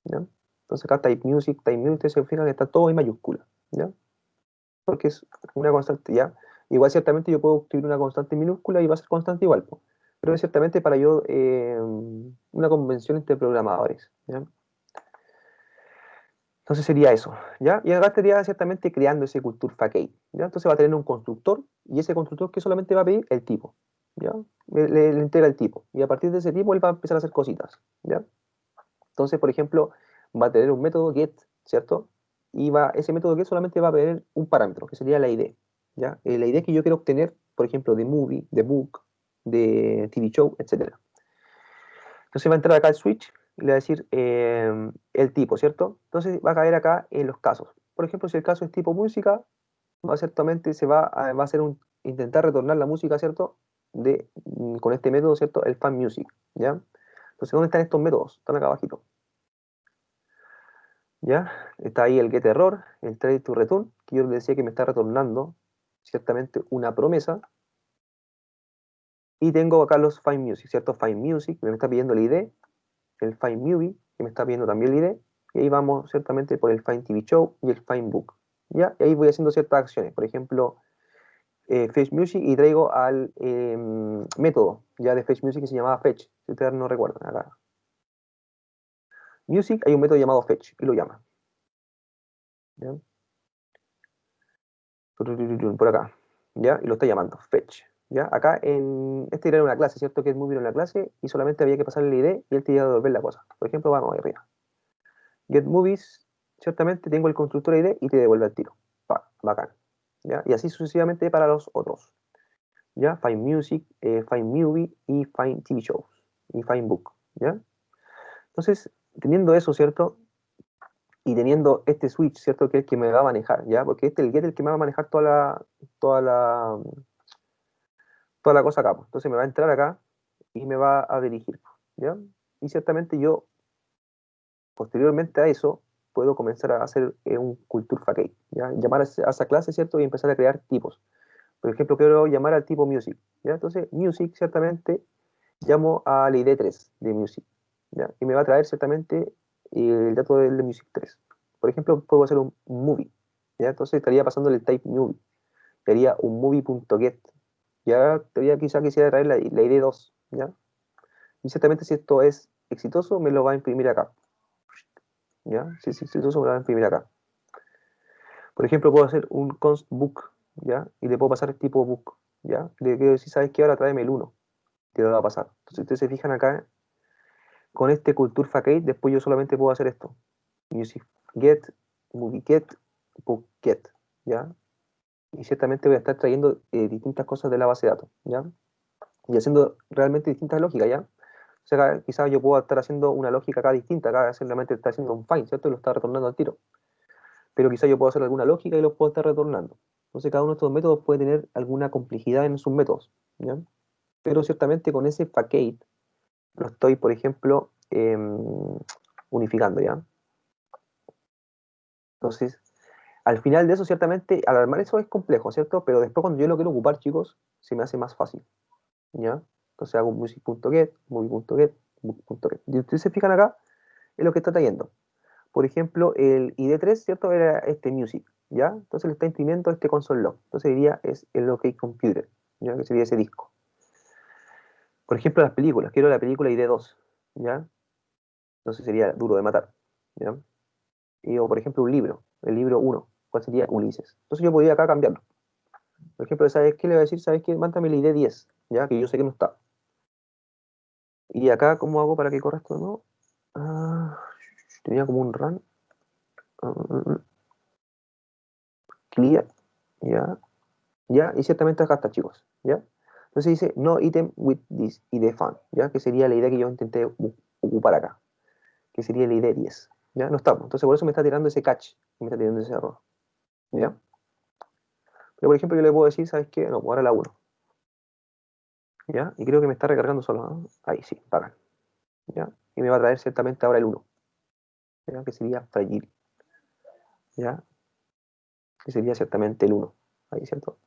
¿ya? Entonces acá type music, ustedes se fijan que está todo en mayúscula, ¿ya? Porque es una constante, ¿ya? Igual ciertamente yo puedo escribir una constante minúscula y va a ser constante igual, po. Pero es ciertamente para yo una convención entre programadores, ¿ya? Entonces sería eso, ¿ya? Y acá estaría ciertamente creando ese culture facade, ¿ya? Entonces va a tener un constructor y ese constructor que solamente va a pedir el tipo, ¿ya? Le integra el tipo y a partir de ese tipo él va a empezar a hacer cositas, ¿ya? Entonces, por ejemplo, va a tener un método get, ¿cierto? y ese método get solamente va a tener un parámetro, que sería la ID, ¿ya? La ID que yo quiero obtener, por ejemplo, de movie, de book, de TV show, etc. Entonces va a entrar acá el switch y le va a decir el tipo, ¿cierto? Entonces va a caer acá en los casos. Por ejemplo, si el caso es tipo música, ciertamente va a hacer intentar retornar la música, ¿cierto? Con este método, ¿cierto? El find music, ¿ya? Entonces, ¿dónde están estos métodos? Están acá abajito, ¿ya? Está ahí el get error, el try to return, que yo les decía que me está retornando ciertamente una promesa. Y tengo acá los find music, ¿cierto? Find music, que me está pidiendo el ID, el find movie, que me está pidiendo también el ID, y ahí vamos ciertamente por el find TV show y el find book, ¿ya? Y ahí voy haciendo ciertas acciones, por ejemplo, Fetch Music, y traigo al método ya de Fetch Music que se llamaba Fetch, si ustedes no recuerdan acá. Music, hay un método llamado Fetch, y lo llama. ¿Ya? Por acá, ¿ya? Y lo está llamando, Fetch. ¿Ya? Acá este era una clase, ¿cierto? Que es muy bien en la clase, y solamente había que pasarle la ID y él te iba a devolver la cosa. Por ejemplo, vamos ahí arriba. Get Movies, ciertamente tengo el constructor ID y te devuelve el tiro. Bacán. ¿Ya? Y así sucesivamente para los otros. ¿Ya? Find Music, Find Movie y Find TV Shows y Find Book, ¿ya? Entonces, teniendo eso, ¿cierto? Y teniendo este switch, ¿cierto? Que es el que me va a manejar, ¿ya? Porque el get es el que me va a manejar toda la, toda la cosa acá, pues. Entonces me va a entrar acá y me va a dirigir, ¿ya? Y ciertamente yo, posteriormente a eso, puedo comenzar a hacer un culture facade, ¿ya? Llamar a esa clase, ¿cierto? Y empezar a crear tipos. Por ejemplo, quiero llamar al tipo music, ¿ya? Entonces, music, ciertamente, llamo al ID 3 de music, ¿ya? Y me va a traer ciertamente el dato del de music 3. Por ejemplo, puedo hacer un movie, ¿ya? Entonces estaría pasando el type movie. Sería un movie.get. Y ahora quizá quisiera traer la ID 2, ¿ya? Y ciertamente si esto es exitoso, me lo va a imprimir acá, ¿ya? Si es exitoso, me lo va a imprimir acá. Por ejemplo, puedo hacer un const book, ¿ya? Y le puedo pasar el tipo book, ¿ya? Le quiero decir, ¿sabes qué? Ahora tráeme el 1, que lo va a pasar. Entonces, ustedes se fijan acá, con este culture facade, después yo solamente puedo hacer esto. Music get, movie get, book get, ¿ya? Y ciertamente voy a estar trayendo distintas cosas de la base de datos, ¿ya? Y haciendo realmente distintas lógicas, ¿ya? O sea, quizás yo puedo estar haciendo una lógica acá distinta, acá simplemente está haciendo un find, ¿cierto? Y lo está retornando al tiro. Pero quizás yo puedo hacer alguna lógica y lo puedo estar retornando. Entonces cada uno de estos métodos puede tener alguna complejidad en sus métodos, ¿ya? Pero ciertamente con ese facade lo estoy, por ejemplo, unificando, ¿ya? Entonces, al final de eso, ciertamente, al armar eso es complejo, ¿cierto? Pero después cuando yo lo quiero ocupar, chicos, se me hace más fácil, ¿ya? Entonces hago music.get, movie.get, book.get. Y ustedes se fijan acá, es lo que está trayendo. Por ejemplo, el ID3, ¿cierto? Era este music, ¿ya? Entonces le está imprimiendo este console log. Entonces diría es el OK Computer, ¿ya? Que sería ese disco. Por ejemplo, las películas. Quiero la película ID2, ¿ya? Entonces sería Duro de Matar, ¿ya? O por ejemplo un libro, el libro 1, ¿cuál sería? Ulises. Entonces yo podría acá cambiarlo. Por ejemplo, ¿sabes qué le voy a decir? ¿Sabes qué? Mándame el ID10, ¿ya? Que yo sé que no está. Y acá, ¿cómo hago para que corra esto? ¿No? Tenía como un run. Clear, ¿ya? ¿Ya? Y ciertamente acá está, chicos, ¿ya? Entonces dice, no item with this ID fan, ¿ya? Que sería la idea que yo intenté ocupar acá, que sería la ID 10, ¿ya? No estamos, entonces por eso me está tirando ese catch, me está tirando ese error, ¿ya? Pero por ejemplo yo le puedo decir, ¿sabes qué? No, pues ahora la 1, ¿ya? Y creo que me está recargando solo, ¿no? Ahí sí, pagan, ¿ya? Y me va a traer ciertamente ahora el 1, ¿ya? Que sería fragile, ¿ya? Que sería ciertamente el 1, ahí, ¿cierto?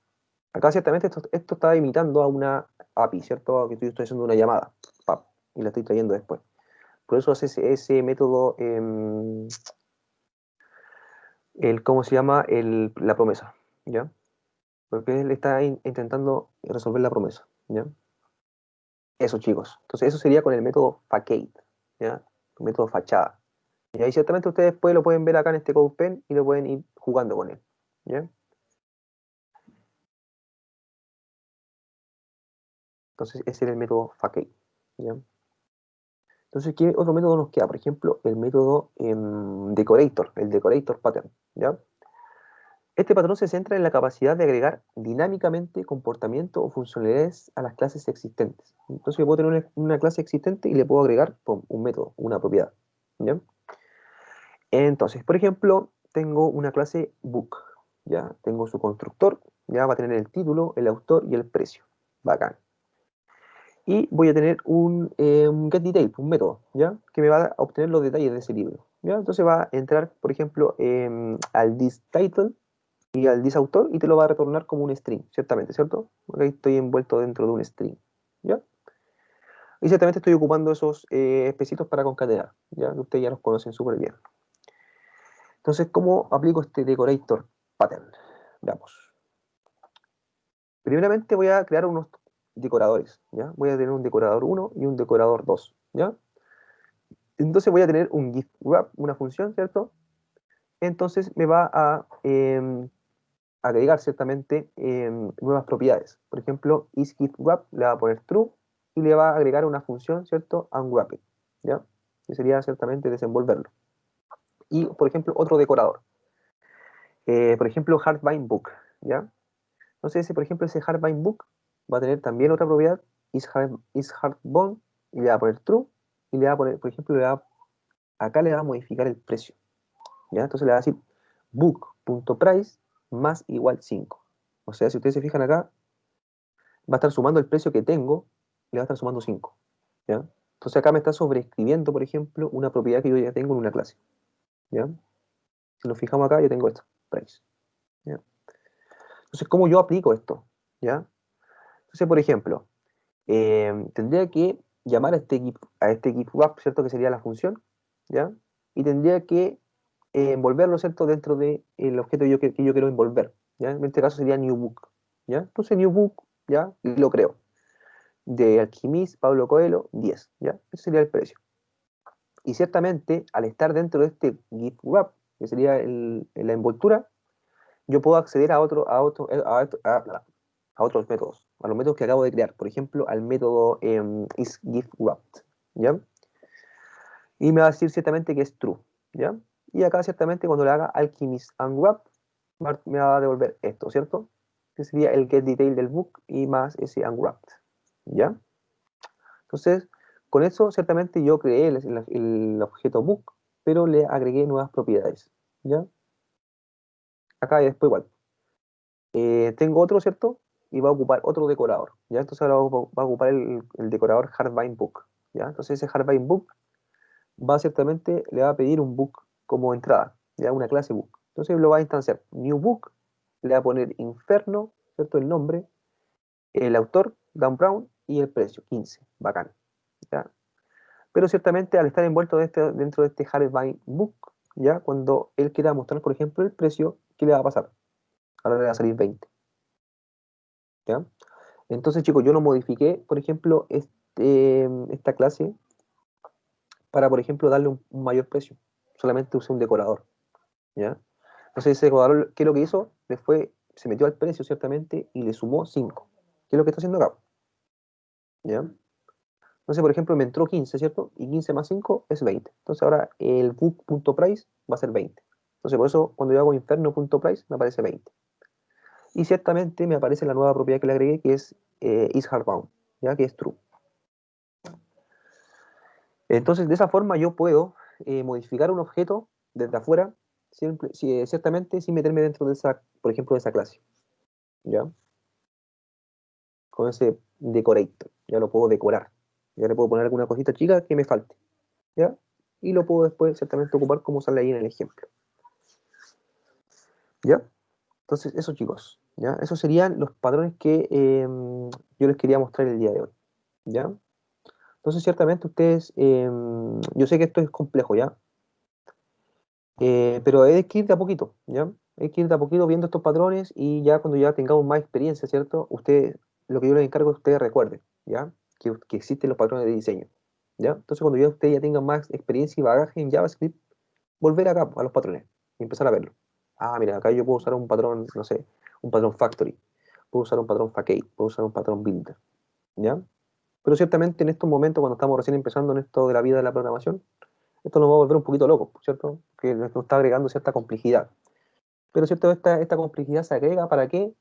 Acá ciertamente esto está imitando a una API, ¿cierto? Que yo estoy haciendo una llamada, ¡pap! Y la estoy trayendo después. Por eso hace ese método, ¿cómo se llama? La promesa, ¿ya? Porque él está intentando resolver la promesa, ¿ya? Eso, chicos. Entonces, eso sería con el método facade, ¿ya? El método fachada. Y ahí ciertamente ustedes después lo pueden ver acá en este CodePen y lo pueden ir jugando con él, ¿ya? Entonces, ese era el método facade, ¿ya? Entonces, ¿qué otro método nos queda? Por ejemplo, el método decorator, el decorator pattern, ¿ya? Este patrón se centra en la capacidad de agregar dinámicamente comportamiento o funcionalidades a las clases existentes. Entonces yo puedo tener una clase existente y le puedo agregar pum, un método, una propiedad, ¿ya? Entonces, por ejemplo, tengo una clase book, ¿ya? Tengo su constructor, ya va a tener el título, el autor y el precio. Bacán. Y voy a tener un getDetail, un método, ¿ya? Que me va a obtener los detalles de ese libro, ¿ya? Entonces va a entrar, por ejemplo, al thisTitle y al thisAutor y te lo va a retornar como un string, ciertamente, ¿cierto? Porque ahí estoy envuelto dentro de un string, ¿ya? Y ciertamente estoy ocupando esos especitos para concatenar, ¿ya? Que ustedes ya los conocen súper bien. Entonces, ¿cómo aplico este decorator pattern? Veamos. Primeramente voy a crear unos decoradores, ¿ya? Voy a tener un decorador 1 y un decorador 2, ¿ya? Entonces voy a tener un giftWrap, una función, ¿cierto? Entonces me va a agregar ciertamente nuevas propiedades. Por ejemplo, isGiftWrap le va a poner true y le va a agregar una función, ¿cierto? Unwrapped, ¿ya? Que sería ciertamente desenvolverlo. Y, por ejemplo, otro decorador. Por ejemplo, hardbind book, ¿ya? Entonces, por ejemplo, ese hardbind book va a tener también otra propiedad, isHardbound, y le va a poner true, y le va a poner, por ejemplo, acá le va a modificar el precio, ¿ya? Entonces le va a decir book.price más igual 5. O sea, si ustedes se fijan acá, va a estar sumando el precio que tengo, le va a estar sumando 5, ¿ya? Entonces acá me está sobreescribiendo, por ejemplo, una propiedad que yo ya tengo en una clase, ¿ya? Si nos fijamos acá, yo tengo esto, price, ¿ya? Entonces, ¿cómo yo aplico esto? ¿Ya? Entonces, por ejemplo, tendría que llamar a este giftWrap, ¿cierto? Que sería la función, ¿ya? Y tendría que envolverlo, ¿cierto? Dentro del objeto que yo quiero envolver, ¿ya? En este caso sería newBook, ¿ya? Entonces newBook, ¿ya? Y lo creo. De Alquimista, Pablo Coelho, 10, ¿ya? Ese sería el precio. Y ciertamente, al estar dentro de este giftWrap, que sería la envoltura, yo puedo acceder a otros métodos, a los métodos que acabo de crear. Por ejemplo, al método isGiftWrapped, ¿ya? Y me va a decir ciertamente que es true, ¿ya? Y acá ciertamente cuando le haga alchemist unwrap, me va a devolver esto, ¿cierto? Que sería el getDetail del book y más ese unwrapped, ¿ya? Entonces, con eso ciertamente yo creé el objeto book, pero le agregué nuevas propiedades, ¿ya? Acá y después igual. Tengo otro, ¿cierto? Y va a ocupar otro decorador, ¿ya? Entonces ahora va a ocupar el decorador hardbind book, ¿ya? Entonces ese hardbind book ciertamente le va a pedir un book como entrada, ¿ya? Una clase book. Entonces lo va a instanciar new book, le va a poner inferno, ¿cierto? El nombre, el autor, Dan Brown, y el precio, 15, bacán, ¿ya? Pero ciertamente al estar envuelto dentro de este hardbind book, ¿ya? Cuando él quiera mostrar, por ejemplo, el precio, ¿qué le va a pasar? Ahora le va a salir 20, ¿ya? Entonces, chicos, yo no modifiqué, por ejemplo, esta clase para, por ejemplo, darle un mayor precio. Solamente usé un decorador, ¿ya? Entonces, ese decorador, ¿qué es lo que hizo? Se metió al precio, ciertamente, y le sumó 5. ¿Qué es lo que está haciendo acá? ¿Ya? Entonces, por ejemplo, me entró 15, ¿cierto? Y 15 más 5 es 20. Entonces, ahora el book.price va a ser 20. Entonces, por eso, cuando yo hago inferno.price, me aparece 20. Y ciertamente me aparece la nueva propiedad que le agregué, que es isHardbound, ¿ya? Que es true. Entonces, de esa forma yo puedo modificar un objeto desde afuera, ciertamente sin meterme dentro de esa, por ejemplo, de esa clase, ¿ya? Con ese decorator, ya lo puedo decorar, ya le puedo poner alguna cosita chica que me falte, ¿ya? Y lo puedo después ciertamente ocupar como sale ahí en el ejemplo, ¿ya? Entonces, eso chicos, ¿ya? Esos serían los patrones que yo les quería mostrar el día de hoy, ¿ya? Entonces, ciertamente ustedes, yo sé que esto es complejo, ¿ya? Pero hay que ir de a poquito, ¿ya? Hay que ir de a poquito viendo estos patrones y ya cuando ya tengamos más experiencia, ¿cierto? Lo que yo les encargo es que ustedes recuerden, ¿ya? Que existen los patrones de diseño, ¿ya? Entonces cuando ustedes ya tengan más experiencia y bagaje en JavaScript, volver acá a los patrones y empezar a verlo. Ah, mira, acá yo puedo usar un patrón, no sé, un patrón factory, puedo usar un patrón facade, puedo usar un patrón builder, ¿ya? Pero ciertamente en estos momentos, cuando estamos recién empezando en esto de la vida de la programación, esto nos va a volver un poquito locos, ¿cierto? Que nos está agregando cierta complejidad. pero ¿cierto? Esta complejidad se agrega ¿para qué?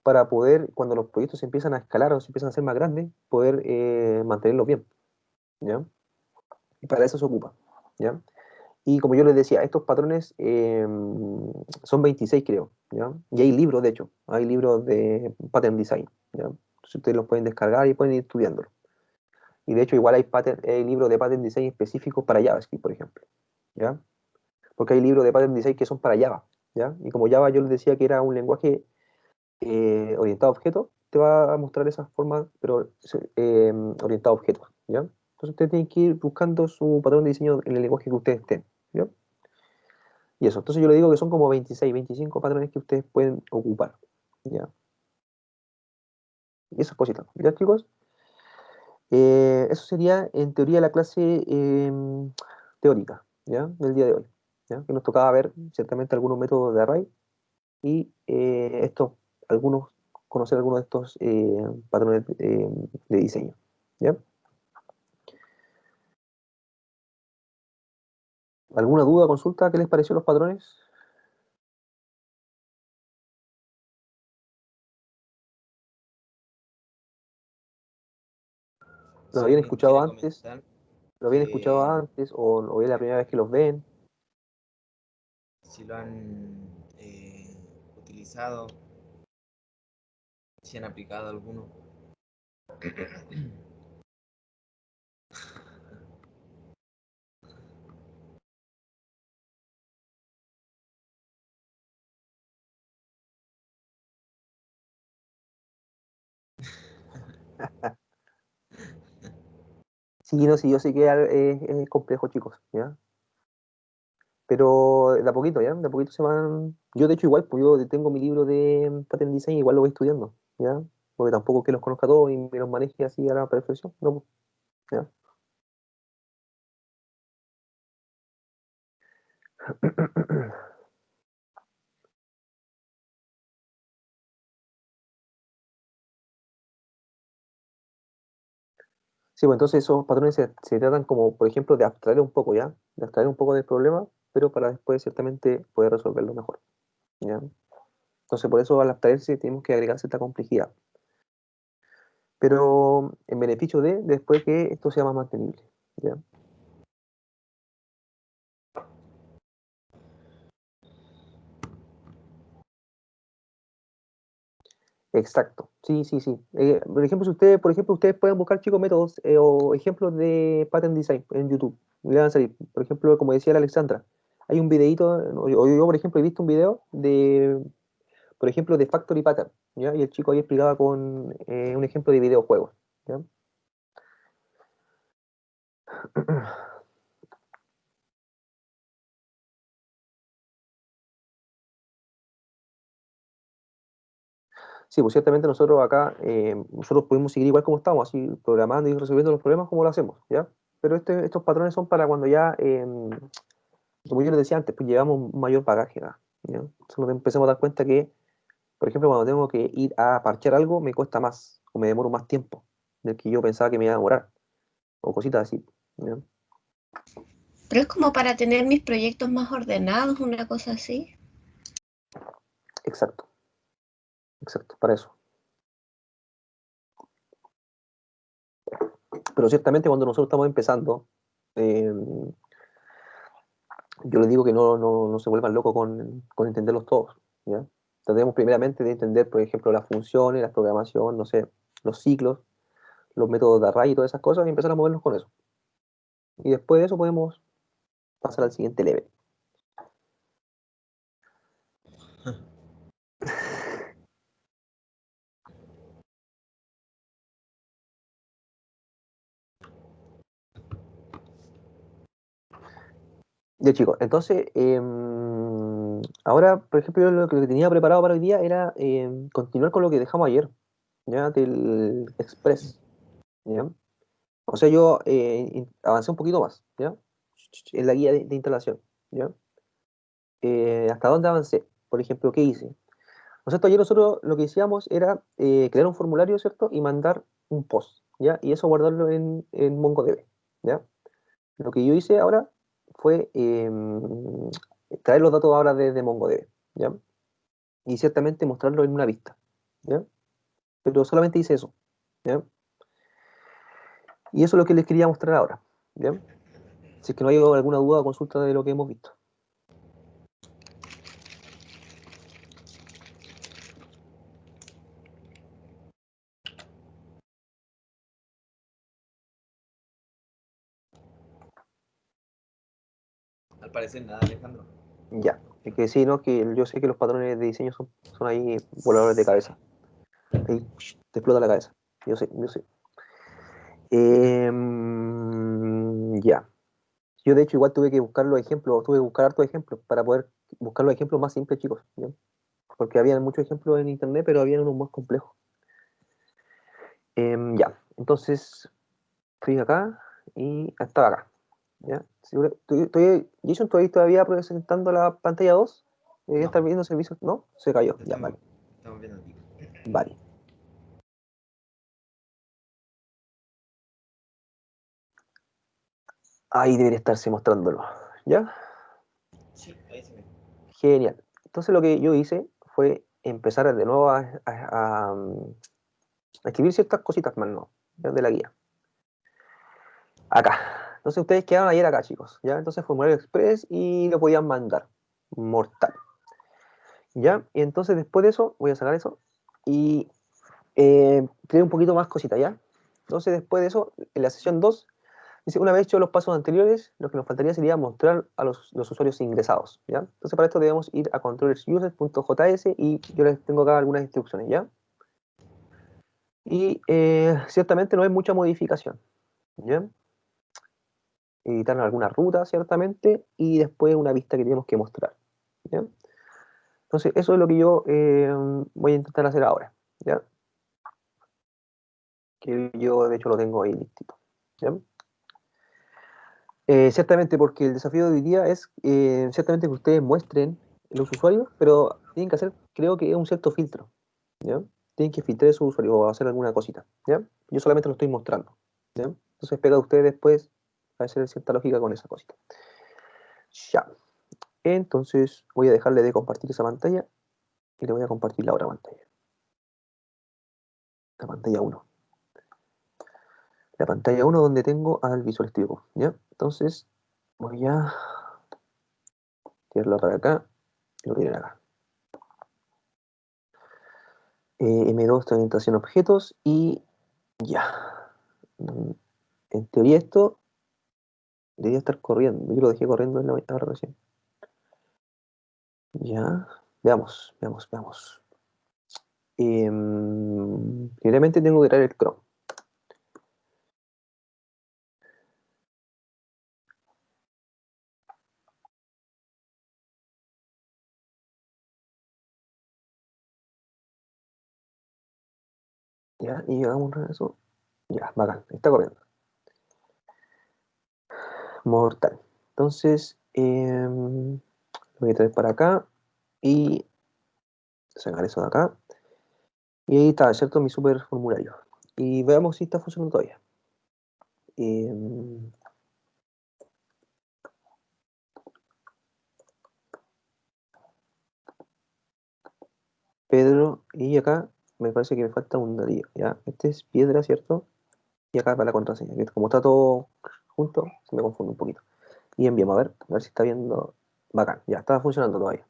Para poder, cuando los proyectos se empiezan a escalar o se empiezan a hacer más grandes, poder mantenerlos bien, ¿ya? Y para eso se ocupa, ¿ya? Y como yo les decía, estos patrones son 26, creo, ¿ya? Y hay libros, de hecho, hay libros de Pattern Design, ¿ya? Entonces ustedes los pueden descargar y pueden ir estudiándolo. Y de hecho igual hay libros de Pattern Design específicos para JavaScript, por ejemplo, ¿ya? Porque hay libros de Pattern Design que son para Java, ¿ya? Y como Java yo les decía que era un lenguaje orientado a objetos, te va a mostrar esas formas, pero orientado a objetos, ¿ya? Entonces ustedes tienen que ir buscando su patrón de diseño en el lenguaje que ustedes estén, ¿ya? Y eso, entonces yo le digo que son como 26, 25 patrones que ustedes pueden ocupar, ¿ya? Y esas cositas, ¿ya, chicos? Eso sería en teoría la clase teórica, ¿ya? Del día de hoy, ¿ya? Que nos tocaba ver ciertamente algunos métodos de array y conocer algunos de estos patrones de diseño, ¿ya? ¿Alguna duda, consulta? ¿Qué les pareció los patrones? ¿Lo Si habían alguien escuchado quiere antes? comentar ¿Lo habían escuchado que antes o es la primera vez que los ven? si lo han utilizado, si han aplicado alguno. Sí, no, sí, yo sé que es complejo, chicos, ¿ya? Pero de a poquito, ¿ya? De a poquito se van... Yo, de hecho, igual, pues yo tengo mi libro de Pattern Design, igual lo voy estudiando, ¿ya? Porque tampoco es que los conozca todos y me los maneje así a la perfección, ¿no? Pues, ¿ya? Sí, pues entonces esos patrones se tratan como, por ejemplo, de abstraer un poco, ¿ya? De abstraer un poco del problema, pero para después ciertamente poder resolverlo mejor, ¿ya? Entonces por eso al abstraerse tenemos que agregar cierta complejidad, pero en beneficio de después que esto sea más mantenible, ¿ya? Exacto, sí, sí, sí. Por ejemplo, si ustedes, por ejemplo, ustedes pueden buscar, chicos, métodos o ejemplos de pattern design en YouTube. Le van a salir, por ejemplo, como decía la Alexandra, hay un videíto, o yo, por ejemplo, he visto un video de, por ejemplo, de Factory Pattern, ¿ya? Y el chico ahí explicaba con un ejemplo de videojuegos, ¿ya? Sí, pues ciertamente nosotros acá, nosotros podemos seguir igual como estamos, así programando y resolviendo los problemas como lo hacemos, ¿ya? Pero estos patrones son para cuando ya, como yo les decía antes, pues llevamos un mayor bagaje, ¿ya? Solo empecemos a dar cuenta que, por ejemplo, cuando tengo que ir a parchear algo, me cuesta más, o me demoro más tiempo del que yo pensaba que me iba a demorar, o cositas así, ¿ya? Pero es como para tener mis proyectos más ordenados, una cosa así. Exacto, exacto, para eso. Pero ciertamente cuando nosotros estamos empezando, eh, yo les digo que no se vuelvan locos con entenderlos todos, ¿ya? Tratemos primeramente de entender, por ejemplo, las funciones, la programación, no sé, los ciclos, los métodos de array y todas esas cosas y empezar a movernos con eso. Y después de eso podemos pasar al siguiente level. Ya chicos, entonces, ahora, por ejemplo, yo lo que tenía preparado para hoy día era continuar con lo que dejamos ayer, ¿ya? Del Express, ¿ya? O sea, yo avancé un poquito más, ¿ya? En la guía de instalación, ¿ya? ¿Hasta dónde avancé? Por ejemplo, ¿qué hice? O sea, ayer nosotros lo que hacíamos era crear un formulario, ¿cierto? Y mandar un post, ¿ya? Y eso guardarlo en MongoDB, ¿ya? Lo que yo hice ahora fue traer los datos ahora desde MongoDB, ¿ya? y ciertamente mostrarlo en una vista, ¿ya? Pero solamente hice eso, ¿ya? Y eso es lo que les quería mostrar ahora, ¿ya? Si es que no hay alguna duda o consulta de lo que hemos visto. Al parecer nada, Alejandro. Ya, es que sí, ¿no? Que yo sé que los patrones de diseño son ahí voladores de cabeza. Ahí te explota la cabeza. Yo sé, yo sé. Ya. Yo de hecho igual tuve que buscar los ejemplos, tuve que buscar hartos ejemplos para poder buscar los ejemplos más simples, chicos, ¿ya? Porque había muchos ejemplos en internet, pero había unos más complejos. Ya, entonces fui acá y estaba acá. ¿Ya? Jason, ¿estoy todavía presentando la pantalla 2? ¿Debería No, estar viendo servicios? ¿No? Se cayó. Ya, vale. estamos viendo aquí. Vale. Ahí debería estarse mostrándolo. ¿Ya? Sí, ahí se ve. Genial. Entonces lo que yo hice fue empezar de nuevo a escribir ciertas cositas más, ¿no? ¿Ya? De la guía. Acá. Entonces ustedes quedaron ayer acá, chicos. ¿Ya? Entonces formulario express y lo podían mandar. Mortal. ¿Ya? Y entonces después de eso, voy a sacar eso y creé un poquito más cositas, ¿ya? Entonces después de eso, en la sesión 2 dice, una vez hecho los pasos anteriores, lo que nos faltaría sería mostrar a los usuarios ingresados, ¿ya? Entonces para esto debemos ir a controllersuser.js y yo les tengo acá algunas instrucciones, ¿ya? Y ciertamente no hay mucha modificación, ¿ya? Editar alguna ruta, ciertamente, y después una vista que tenemos que mostrar, ¿ya? Entonces eso es lo que yo voy a intentar hacer ahora, ¿ya? Que yo de hecho lo tengo ahí listito, ¿ya? Ciertamente, porque el desafío de hoy día es ciertamente que ustedes muestren los usuarios, pero tienen que hacer, creo que es un cierto filtro, ¿ya? Tienen que filtrar esos usuarios o hacer alguna cosita, ¿ya? Yo solamente lo estoy mostrando, ¿ya? Entonces espero a ustedes después hacer cierta lógica con esa cosita. Ya. Entonces voy a dejarle de compartir esa pantalla y le voy a compartir la otra pantalla. La pantalla 1. La pantalla 1 donde tengo al Visual Studio Code, ¿ya? Entonces voy a tirarlo para acá y lo tienen acá. M2 de orientación a objetos y ya. En teoría esto debería estar corriendo. Yo lo dejé corriendo en la ahora recién. Ya. Veamos, veamos, veamos. Primeramente tengo que traer el Chrome. Ya, y hagamos eso. Ya, bacán, está corriendo. Mortal. Entonces, lo voy a traer para acá y sacar eso de acá. Y ahí está, ¿cierto? Mi super formulario. Y veamos si está funcionando todavía. Pedro, y acá me parece que me falta un dadillo, ¿ya? Este es piedra, ¿cierto? Y acá para la contraseña, que como está todo junto, se me confunde un poquito. Y enviamos, a ver si está viendo. Bacán, ya, está funcionando todavía.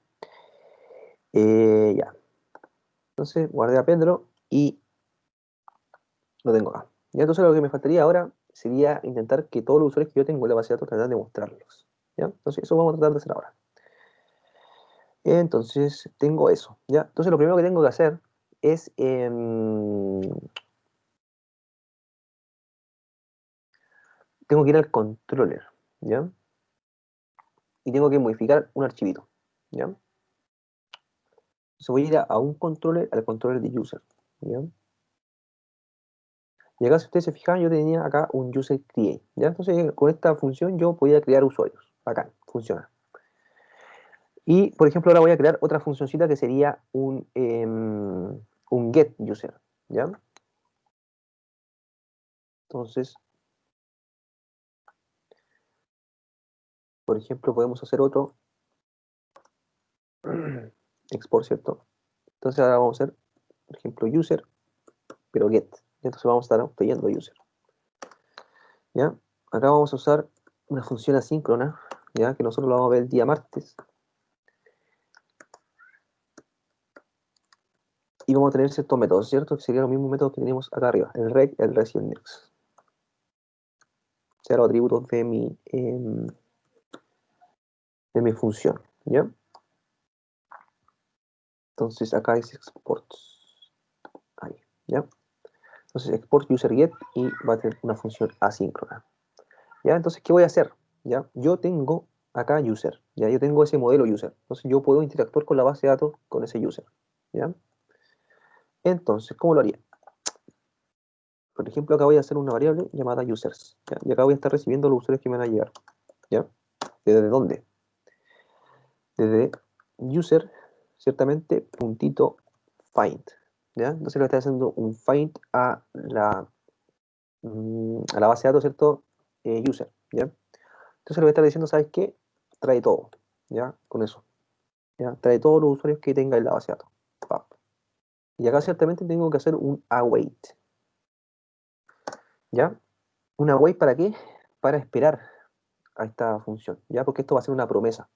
Ya. Entonces, guardé a Pedro y lo tengo acá. Ya, entonces lo que me faltaría ahora sería intentar que todos los usuarios que yo tengo en la base de datos tratar de mostrarlos. ¿Ya? Entonces, eso vamos a tratar de hacer ahora. Entonces, tengo eso, ¿ya? Entonces, lo primero que tengo que hacer es tengo que ir al controller, ¿ya? Y tengo que modificar un archivito, ¿ya? Entonces voy a ir a un controller, al controller de user, ¿ya? Y acá si ustedes se fijan, yo tenía acá un user create, ¿ya? Entonces con esta función yo podía crear usuarios, bacán, funciona. Y por ejemplo ahora voy a crear otra funcioncita que sería un get user, ¿ya? Entonces, por ejemplo, podemos hacer otro export, ¿cierto? Entonces ahora vamos a hacer, por ejemplo, user, pero get. Entonces vamos a estar obteniendo user. ¿Ya? Acá vamos a usar una función asíncrona, ¿ya? Que nosotros lo vamos a ver el día martes. Y vamos a tener ciertos métodos, ¿cierto? Que serían los mismos métodos que tenemos acá arriba, el rec, el res y el next. O sea, los atributos de mi función, ¿ya? Entonces acá es export. Ahí, ¿ya? Entonces export user get y va a tener una función asíncrona. ¿Ya? Entonces, ¿qué voy a hacer? ¿Ya? Yo tengo acá user, ¿ya? Yo tengo ese modelo user. Entonces yo puedo interactuar con la base de datos con ese user, ¿ya? Entonces, ¿cómo lo haría? Por ejemplo, acá voy a hacer una variable llamada users, ¿ya? Y acá voy a estar recibiendo los usuarios que me van a llegar, ¿ya? ¿Desde dónde? Desde user, ciertamente, puntito find, ¿ya? Entonces le voy a estar haciendo un find a la base de datos, ¿cierto? User, ¿ya? Entonces le voy a estar diciendo, ¿sabes qué? Trae todo, ¿ya? Con eso, ¿ya? Trae todos los usuarios que tenga en la base de datos. Pap. Y acá ciertamente tengo que hacer un await, ¿ya? ¿Un await para qué? Para esperar a esta función, ¿ya? Porque esto va a ser una promesa,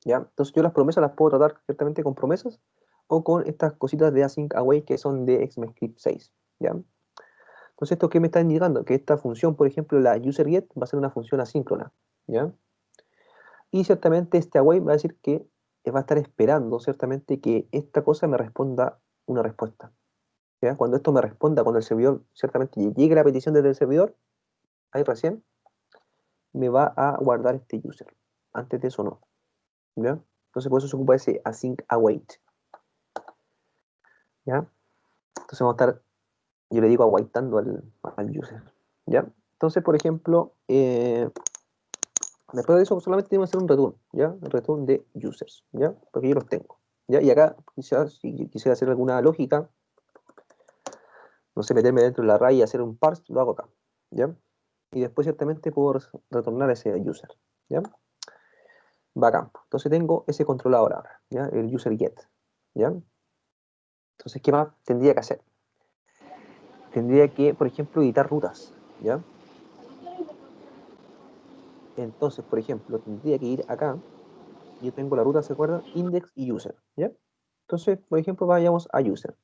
¿ya? Entonces yo las promesas las puedo tratar ciertamente con promesas o con estas cositas de async await que son de ECMAScript 6, ¿ya? Entonces, ¿esto qué me está indicando? Que esta función, por ejemplo, la userGet, va a ser una función asíncrona, ¿ya? Y ciertamente este await va a decir que va a estar esperando, ciertamente, que esta cosa me responda una respuesta, ¿ya? Cuando esto me responda, cuando el servidor, ciertamente, llegue la petición desde el servidor, ahí recién, me va a guardar este user. Antes de eso no, ¿ya? Entonces, por eso se ocupa ese async await, ¿ya? Entonces vamos a estar, yo le digo awaitando al user, ¿ya? Entonces, por ejemplo, después de eso solamente tenemos que hacer un return, ¿ya? El return de users, ¿ya? Porque yo los tengo, ¿ya? Y acá, si quisiera hacer alguna lógica, no sé, meterme dentro de la array y hacer un parse, lo hago acá, ¿ya? Y después ciertamente puedo retornar ese user, ¿ya? Bacán. Entonces tengo ese controlador ahora, ¿ya? El user get, ¿ya? Entonces, ¿qué más tendría que hacer? Tendría que, por ejemplo, editar rutas, ¿ya? Entonces, por ejemplo, tendría que ir acá. Yo tengo la ruta, ¿se acuerdan? Index y user, ¿ya? Entonces, por ejemplo, vayamos a user.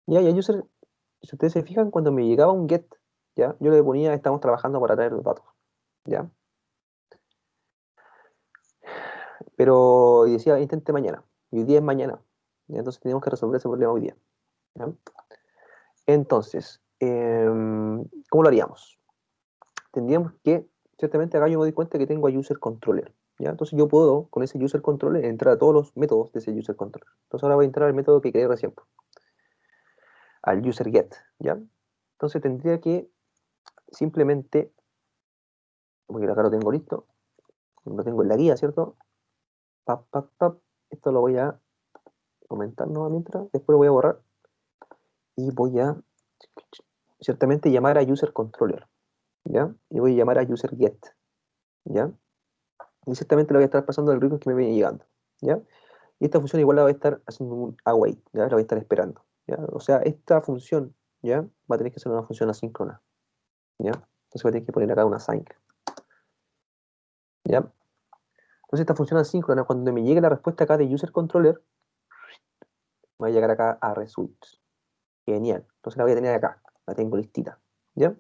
Ya, y a user, si ustedes se fijan, cuando me llegaba un get, ¿ya? Yo le ponía, estamos trabajando para traer los datos, ¿ya? Pero y decía, intente mañana. Y hoy día es mañana, ¿ya? Entonces tenemos que resolver ese problema hoy día, ¿ya? Entonces, ¿cómo lo haríamos? Tendríamos que, ciertamente acá yo me doy cuenta que tengo a user controller, ¿ya? Entonces yo puedo, con ese user controller, entrar a todos los métodos de ese user controller. Entonces ahora voy a entrar al método que creé recién, al user get, ¿ya? Entonces tendría que simplemente, porque acá lo tengo listo, lo tengo en la guía, ¿cierto? Pap, pap, pap. Esto lo voy a comentar nuevamente, después lo voy a borrar y voy a ciertamente llamar a user controller, ¿ya? Y voy a llamar a user get, ¿ya? Y ciertamente lo voy a estar pasando el ritmo que me viene llegando, ¿ya? Y esta función igual la voy a estar haciendo un await, ¿ya? La voy a estar esperando, ¿ya? O sea, esta función, ¿ya? Va a tener que ser una función asíncrona, ¿ya? Entonces voy a tener que poner acá una async, ¿ya? Entonces esta función asíncrona, cuando me llegue la respuesta acá de user controller, me va a llegar acá a results. Genial. Entonces la voy a tener acá, la tengo listita, ¿ya?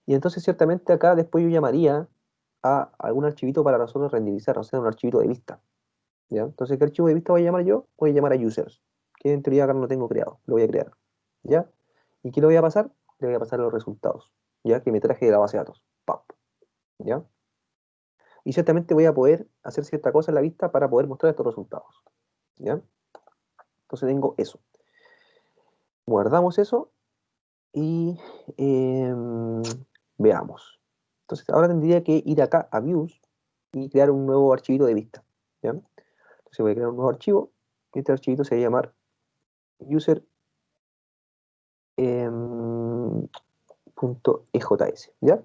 Y entonces ciertamente acá después yo llamaría a algún archivito para nosotros renderizar, o sea, un archivito de vista, ¿ya? Entonces, ¿qué archivo de vista voy a llamar yo? Voy a llamar a users, que en teoría acá no lo tengo creado, lo voy a crear, ¿ya? ¿Y qué le voy a pasar? Le voy a pasar los resultados, ¿ya? Que me traje de la base de datos, ¡pap! ¿Ya? Y ciertamente voy a poder hacer cierta cosa en la vista para poder mostrar estos resultados, ¿ya? Entonces tengo eso. Guardamos eso y veamos. Entonces ahora tendría que ir acá a Views y crear un nuevo archivito de vista, ¿ya? Entonces voy a crear un nuevo archivo y este archivito se va a llamar user .ejs, ¿ya?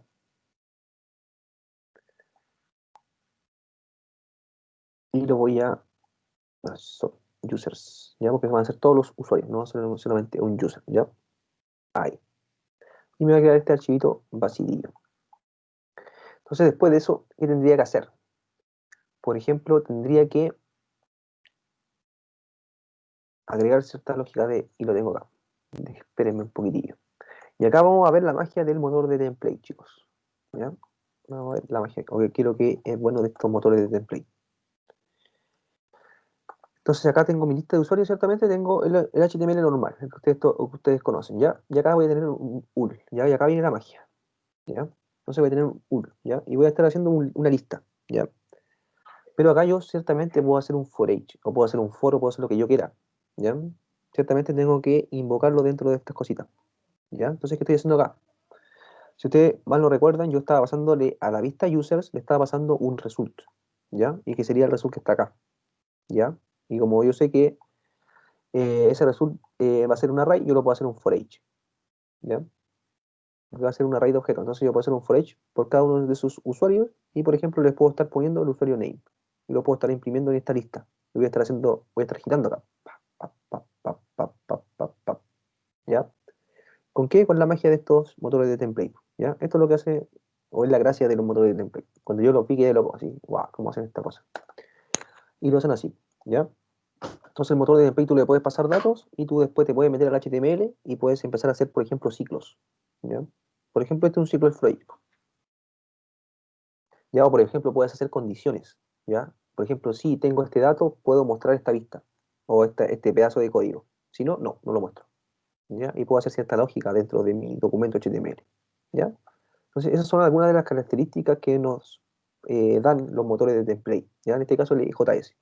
Y lo voy a... users, ¿ya? Porque van a ser todos los usuarios, no va a ser solamente un user, ¿ya? Ahí. Y me va a quedar este archivito vacío. Entonces, después de eso, ¿qué tendría que hacer? Por ejemplo, tendría que agregar cierta lógica de, y lo tengo acá. Espérenme un poquitillo. Y acá vamos a ver la magia del motor de template, chicos. ¿Ya? Vamos a ver la magia, o que lo que es bueno de estos motores de template. Entonces acá tengo mi lista de usuarios, ciertamente tengo el HTML normal, el que ustedes conocen, ¿ya? Y acá voy a tener un URL, ¿ya? Y acá viene la magia, ¿ya? Entonces voy a tener un URL, ¿ya? Y voy a estar haciendo una lista, ¿ya? Pero acá yo ciertamente puedo hacer un for each, o puedo hacer un for, o puedo hacer lo que yo quiera, ¿ya? Ciertamente tengo que invocarlo dentro de estas cositas, ¿ya? Entonces, ¿qué estoy haciendo acá? Si ustedes mal lo recuerdan, yo estaba pasándole a la vista users, le estaba pasando un result, ¿ya? Y que sería el result que está acá, ¿ya? Y como yo sé que ese result va a ser un array, yo lo puedo hacer un for each, ¿ya? Va a ser un array de objetos, entonces yo puedo hacer un for each por cada uno de sus usuarios y, por ejemplo, les puedo estar poniendo el usuario name y lo puedo estar imprimiendo en esta lista. Lo voy a estar haciendo, voy a estar girando acá. Pa, pa, pa, pa, pa, pa, pa, ¿ya? ¿Con qué? Con la magia de estos motores de template, ¿ya? Esto es lo que hace, o es la gracia de los motores de template. Cuando yo lo vi, quedé loco, así, guau, ¿cómo hacen esta cosa? Y lo hacen así, ¿ya? Entonces el motor de template tú le puedes pasar datos y tú después te puedes meter al HTML y puedes empezar a hacer, por ejemplo, ciclos, ¿ya? Por ejemplo, este es un ciclo del for, ¿ya? O por ejemplo, puedes hacer condiciones, ¿ya? Por ejemplo, si tengo este dato, puedo mostrar esta vista o este pedazo de código. Si no, no lo muestro, ¿ya? Y puedo hacer cierta lógica dentro de mi documento HTML, ¿ya? Entonces, esas son algunas de las características que nos dan los motores de template, ¿ya? En este caso el JS,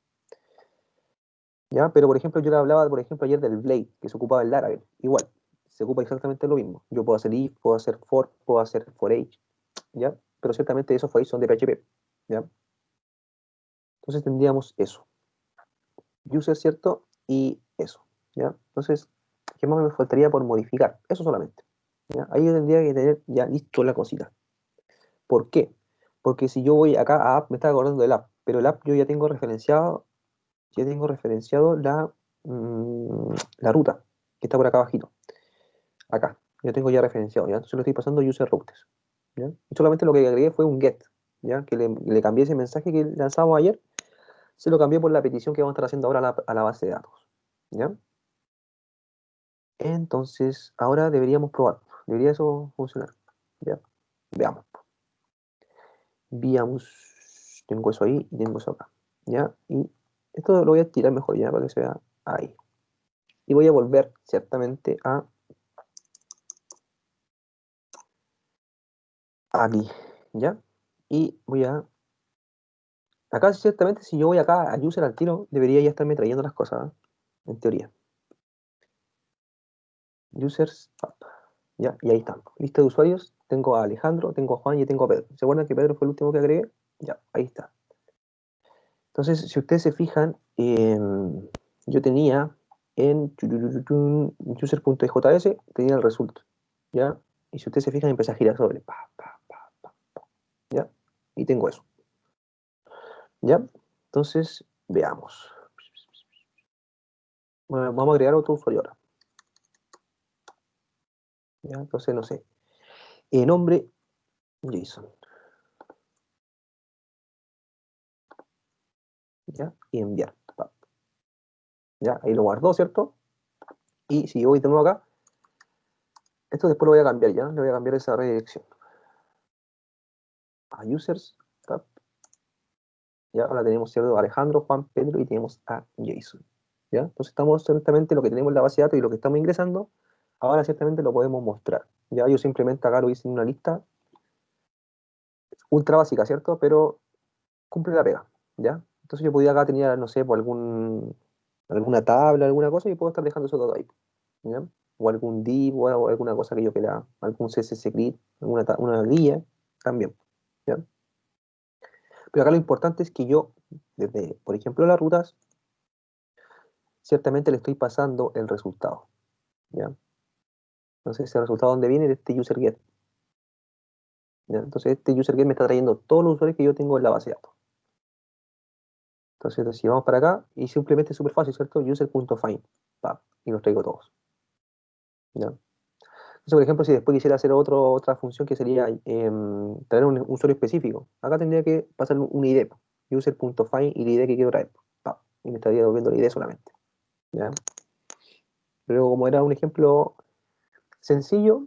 ¿ya? Pero, por ejemplo, yo le hablaba, por ejemplo, ayer del Blade, que se ocupaba el Laravel. Igual, se ocupa exactamente lo mismo. Yo puedo hacer if, puedo hacer for, puedo hacer for each, ¿ya? Pero ciertamente esos for each son de PHP, ¿ya? Entonces tendríamos eso. User, ¿cierto? Y eso, ¿ya? Entonces, ¿qué más me faltaría por modificar? Eso solamente, ¿ya? Ahí yo tendría que tener ya listo la cosita. ¿Por qué? Porque si yo voy acá a app, me estaba acordando del app, pero el app yo ya tengo referenciado la ruta, que está por acá abajito. Acá, yo tengo ya referenciado, ¿ya? Entonces lo estoy pasando user routes, ¿ya? Y solamente lo que agregué fue un get, ¿ya? Que le cambié ese mensaje que lanzamos ayer, se lo cambié por la petición que vamos a estar haciendo ahora a la base de datos, ¿ya? Entonces, ahora deberíamos probar. ¿Debería eso funcionar? ¿Ya? Veamos. Veamos. Tengo eso ahí y tengo eso acá, ¿ya? Y esto lo voy a tirar mejor, ¿ya? Para que se vea ahí. Y voy a volver, ciertamente, a aquí, ¿ya? Y voy a... Acá, ciertamente, si yo voy acá a user al tiro, debería ya estarme trayendo las cosas, ¿eh? En teoría. Users, ¿ya? Y ahí están. Lista de usuarios. Tengo a Alejandro, tengo a Juan y tengo a Pedro. ¿Se acuerdan que Pedro fue el último que agregué? Ya, ahí está. Entonces, si ustedes se fijan, yo tenía en user.js, tenía el result, ¿ya? Y si ustedes se fijan, empecé a girar sobre, ¿ya? Y tengo eso, ¿ya? Entonces, veamos. Bueno, vamos a agregar otro usuario ahora, ¿ya? Entonces, no sé, nombre, JSON, ¿ya? Y enviar, ¿ya? Ahí lo guardó, ¿cierto? Y si yo voy de nuevo acá, esto después lo voy a cambiar, ¿ya? Le voy a cambiar esa redirección a users, tab. Ya ahora tenemos, ¿cierto? Alejandro, Juan, Pedro y tenemos a Jason, ¿ya? Entonces estamos ciertamente lo que tenemos en la base de datos y lo que estamos ingresando, ahora ciertamente lo podemos mostrar, ¿ya? Yo simplemente acá lo hice en una lista ultra básica, ¿cierto? Pero cumple la pega, ¿ya? Entonces yo podía acá tener, no sé, por alguna tabla, alguna cosa y puedo estar dejando esos datos ahí, ¿ya? O algún div o alguna cosa que yo quiera, algún CSS grid, una guía, también, ¿ya? Pero acá lo importante es que yo, desde, por ejemplo, las rutas, ciertamente le estoy pasando el resultado, ¿ya? Entonces, ese resultado, ¿dónde viene? De este user get, ¿ya? Entonces, este user get me está trayendo todos los usuarios que yo tengo en la base de datos. Entonces, si vamos para acá, y simplemente es súper fácil, ¿cierto? User.find, y los traigo todos. ¿Ya? Entonces, por ejemplo, si después quisiera hacer otra función que sería traer un usuario específico, acá tendría que pasar un ID, user.find y el ID que quiero traer, y me estaría devolviendo el ID solamente. ¿Ya? Pero como era un ejemplo sencillo,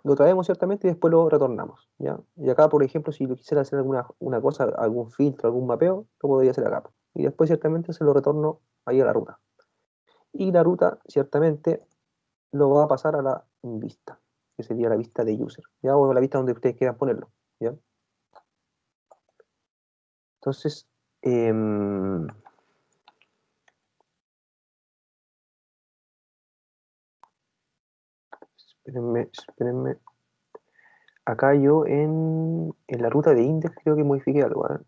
lo traemos ciertamente y después lo retornamos. ¿Ya? Y acá, por ejemplo, si yo quisiera hacer una cosa, algún filtro, algún mapeo, lo podría hacer acá. Y después ciertamente se lo retorno ahí a la ruta. Y la ruta ciertamente lo va a pasar a la vista, que sería la vista de user, ¿ya? O la vista donde ustedes quieran ponerlo, ¿ya? Entonces, espérenme. Acá yo en la ruta de index creo que modifiqué algo, ¿eh?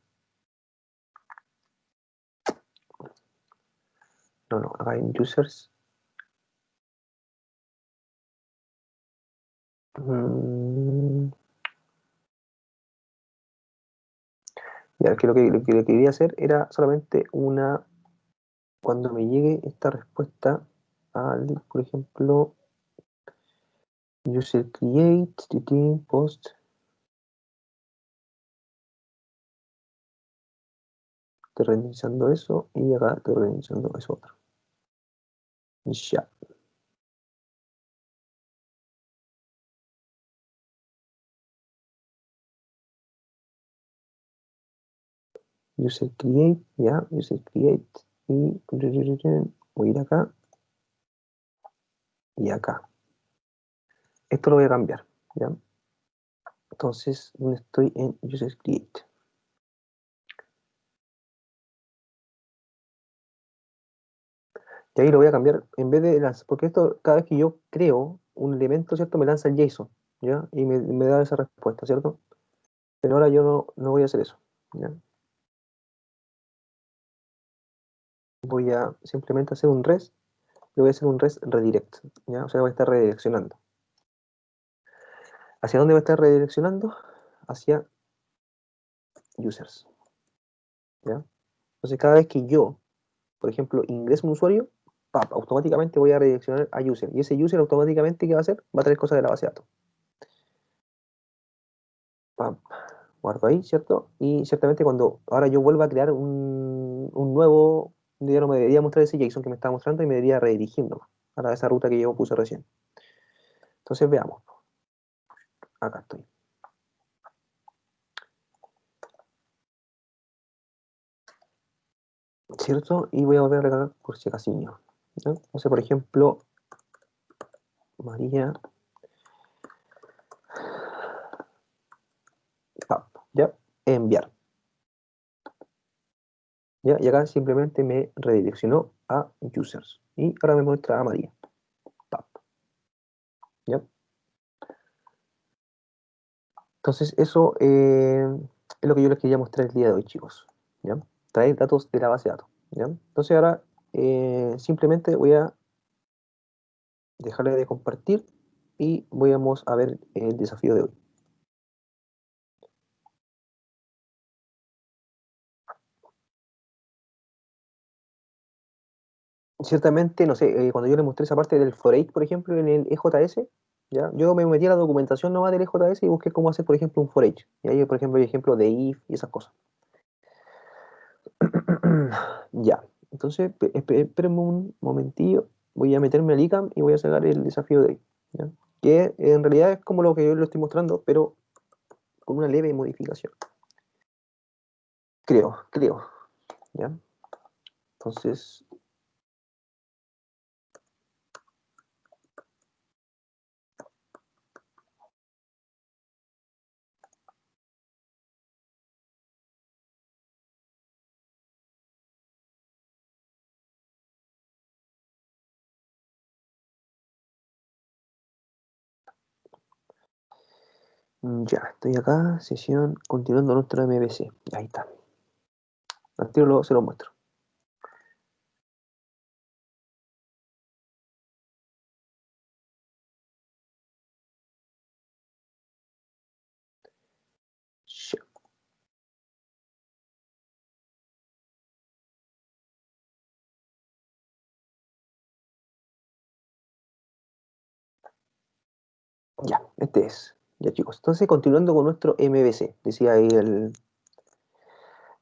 No, acá en users. Ya, que lo que quería hacer era solamente cuando me llegue esta respuesta por ejemplo, user create, post. Estoy reiniciando eso y acá estoy reiniciando eso otro. Ya. User create, ya, user create y voy a ir acá y acá. Esto lo voy a cambiar, ya. Entonces, ¿dónde estoy? En user create. Y ahí lo voy a cambiar en vez de lanzar, porque esto cada vez que yo creo un elemento, ¿cierto? Me lanza el JSON, ¿ya? Y me da esa respuesta, ¿cierto? Pero ahora yo no voy a hacer eso, ¿ya? Voy a simplemente hacer un REST, le voy a hacer un REST redirect, ¿ya? O sea, voy a estar redireccionando. ¿Hacia dónde va a estar redireccionando? Hacia users, ¿ya? Entonces, cada vez que yo, por ejemplo, ingreso un usuario, automáticamente voy a redireccionar a user. Y ese user automáticamente, ¿qué va a hacer? Va a traer cosas de la base de datos. Guardo ahí, ¿cierto? Y ciertamente cuando ahora yo vuelva a crear un nuevo, ya no me debería mostrar ese JSON que me estaba mostrando y me debería redirigirlo a esa ruta que yo puse recién. Entonces veamos. Acá estoy. ¿Cierto? Y voy a volver a recargar por si acaso. ¿No? Entonces, por ejemplo, María. ¿Ya? Enviar. ¿Ya? Y acá simplemente me redireccionó a users. Y ahora me muestra a María. ¿Ya? Entonces, eso es lo que yo les quería mostrar el día de hoy, chicos. ¿Ya? Traer datos de la base de datos. ¿Ya? Entonces, ahora simplemente voy a dejarle de compartir y vamos a ver el desafío de hoy. Ciertamente, no sé, cuando yo les mostré esa parte del for each, por ejemplo, en el EJS, ¿ya? Yo me metí a la documentación nomás del EJS y busqué cómo hacer, por ejemplo, un for each. Y ahí, por ejemplo, hay ejemplo de if y esas cosas. Ya, entonces, espérenme un momentillo. Voy a meterme al ICAM y voy a sacar el desafío de hoy. ¿Ya? Que en realidad es como lo que yo le estoy mostrando, pero con una leve modificación. Creo. ¿Ya? Entonces, ya, estoy acá, sesión, continuando nuestro MVC. Ahí está. Al tiro se lo muestro. Ya, este es. Ya, chicos. Entonces, continuando con nuestro MVC, decía ahí el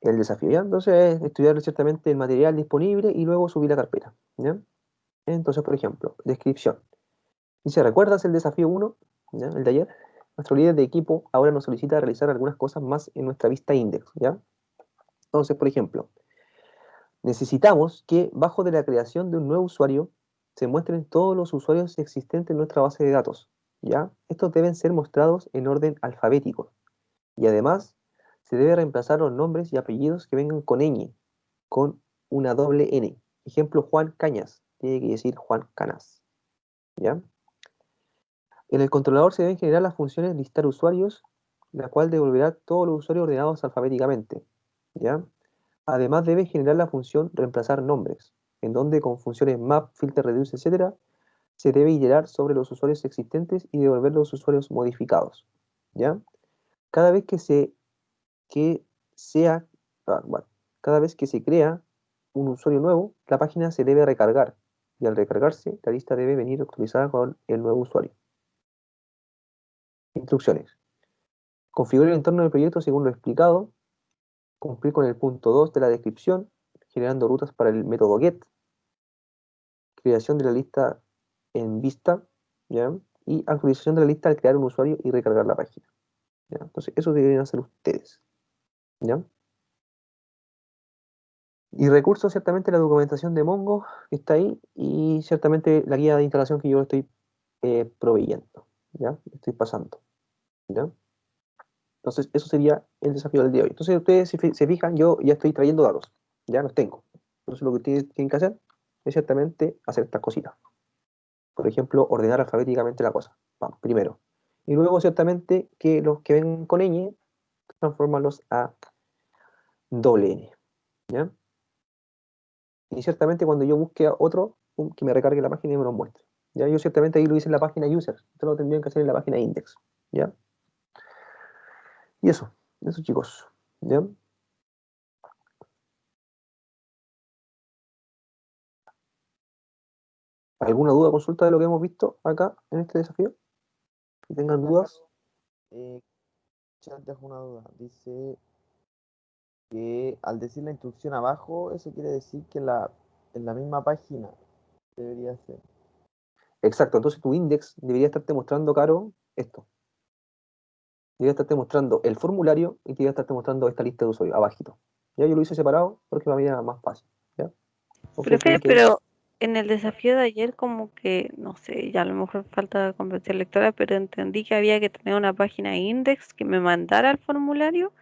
desafío, ¿ya? Entonces, estudiar ciertamente el material disponible y luego subir la carpeta, ¿ya? Entonces, por ejemplo, descripción. Dice, ¿recuerdas el desafío 1, ¿ya? El de ayer? Nuestro líder de equipo ahora nos solicita realizar algunas cosas más en nuestra vista index, ¿ya? Entonces, por ejemplo, necesitamos que bajo de la creación de un nuevo usuario se muestren todos los usuarios existentes en nuestra base de datos, ¿ya? Estos deben ser mostrados en orden alfabético y además se debe reemplazar los nombres y apellidos que vengan con ñ, con una doble N. Ejemplo, Juan Cañas, tiene que decir Juan Canas, ¿ya? En el controlador se deben generar las funciones listar usuarios, la cual devolverá todos los usuarios ordenados alfabéticamente, ¿ya? Además debe generar la función reemplazar nombres, en donde con funciones map, filter, reduce, etc., se debe iterar sobre los usuarios existentes y devolver los usuarios modificados, ¿ya? Cada vez que sea, bueno, cada vez que se crea un usuario nuevo, la página se debe recargar y al recargarse, la lista debe venir actualizada con el nuevo usuario. Instrucciones. Configure el entorno del proyecto según lo explicado, cumplir con el punto 2 de la descripción, generando rutas para el método get, creación de la lista en vista, ¿ya? Y actualización de la lista al crear un usuario y recargar la página, ¿ya? Entonces, eso deberían hacer ustedes, ¿ya? Y recursos, ciertamente la documentación de Mongo que está ahí y ciertamente la guía de instalación que yo estoy proveyendo, ¿ya? Estoy pasando, ¿ya? Entonces, eso sería el desafío del día de hoy. Entonces, ustedes se fijan, yo ya estoy trayendo datos, ya los tengo. Entonces, lo que ustedes tienen que hacer es ciertamente hacer estas cositas. Por ejemplo, ordenar alfabéticamente la cosa, primero. Y luego, ciertamente, que los que ven con ñ, transformarlos a doble n, ¿ya? Y ciertamente cuando yo busque a otro, que me recargue la página y me lo muestre. ¿Ya? Yo ciertamente ahí lo hice en la página user, esto lo tendrían que hacer en la página index, ¿ya? Y eso chicos, ¿ya? ¿Alguna duda, consulta de lo que hemos visto acá en este desafío? Que tengan dudas. Chat dejo una duda. Dice que al decir la instrucción abajo, eso quiere decir que en la misma página debería ser. Exacto, entonces tu index debería estarte mostrando, Caro, esto. Debería estarte mostrando el formulario y debería estarte mostrando esta lista de usuarios, abajito. Ya yo lo hice separado porque para mí era más fácil, ¿ya? Entonces Profe, tienen que... pero en el desafío de ayer como que, no sé, ya a lo mejor falta competencia lectora, pero entendí que había que tener una página index que me mandara el formulario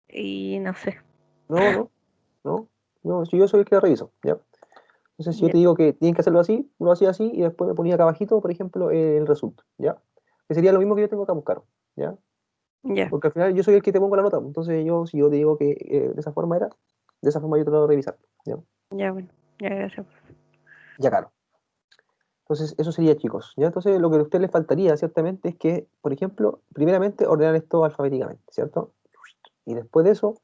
y no sé. No, si yo soy el que la reviso, ¿ya? Entonces, si yo Ya, te digo que tienen que hacerlo así, lo hacía así y después me ponía acá abajito, por ejemplo, el resultado, ¿ya? Que sería lo mismo que yo tengo que buscar, ¿ya? ya, Porque al final yo soy el que te pongo la nota, entonces yo, si yo te digo que de esa forma era, de esa forma yo te lo voy a revisar, ¿ya? ya, bueno, ya, gracias. Ya, claro. Entonces, eso sería, chicos, ¿ya? Entonces, lo que a usted les faltaría, ciertamente, es que, por ejemplo, primeramente ordenar esto alfabéticamente, ¿cierto? Y después de eso,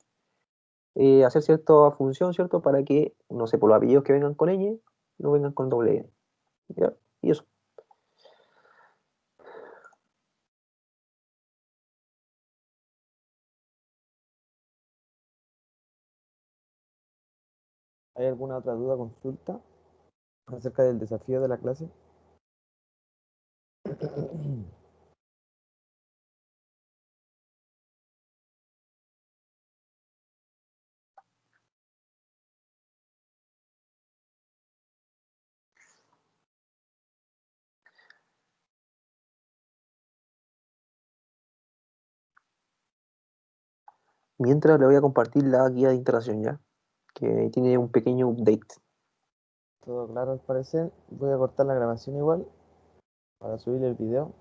hacer cierta función, ¿cierto? Para que, no sé, por los apellidos que vengan con ñ, no vengan con doble N, ¿ya? Y eso. ¿Hay alguna otra duda, consulta acerca del desafío de la clase? Mientras le voy a compartir la guía de integración, ¿ya? Que tiene un pequeño update. Todo claro al parecer. Voy a cortar la grabación igual para subir el video.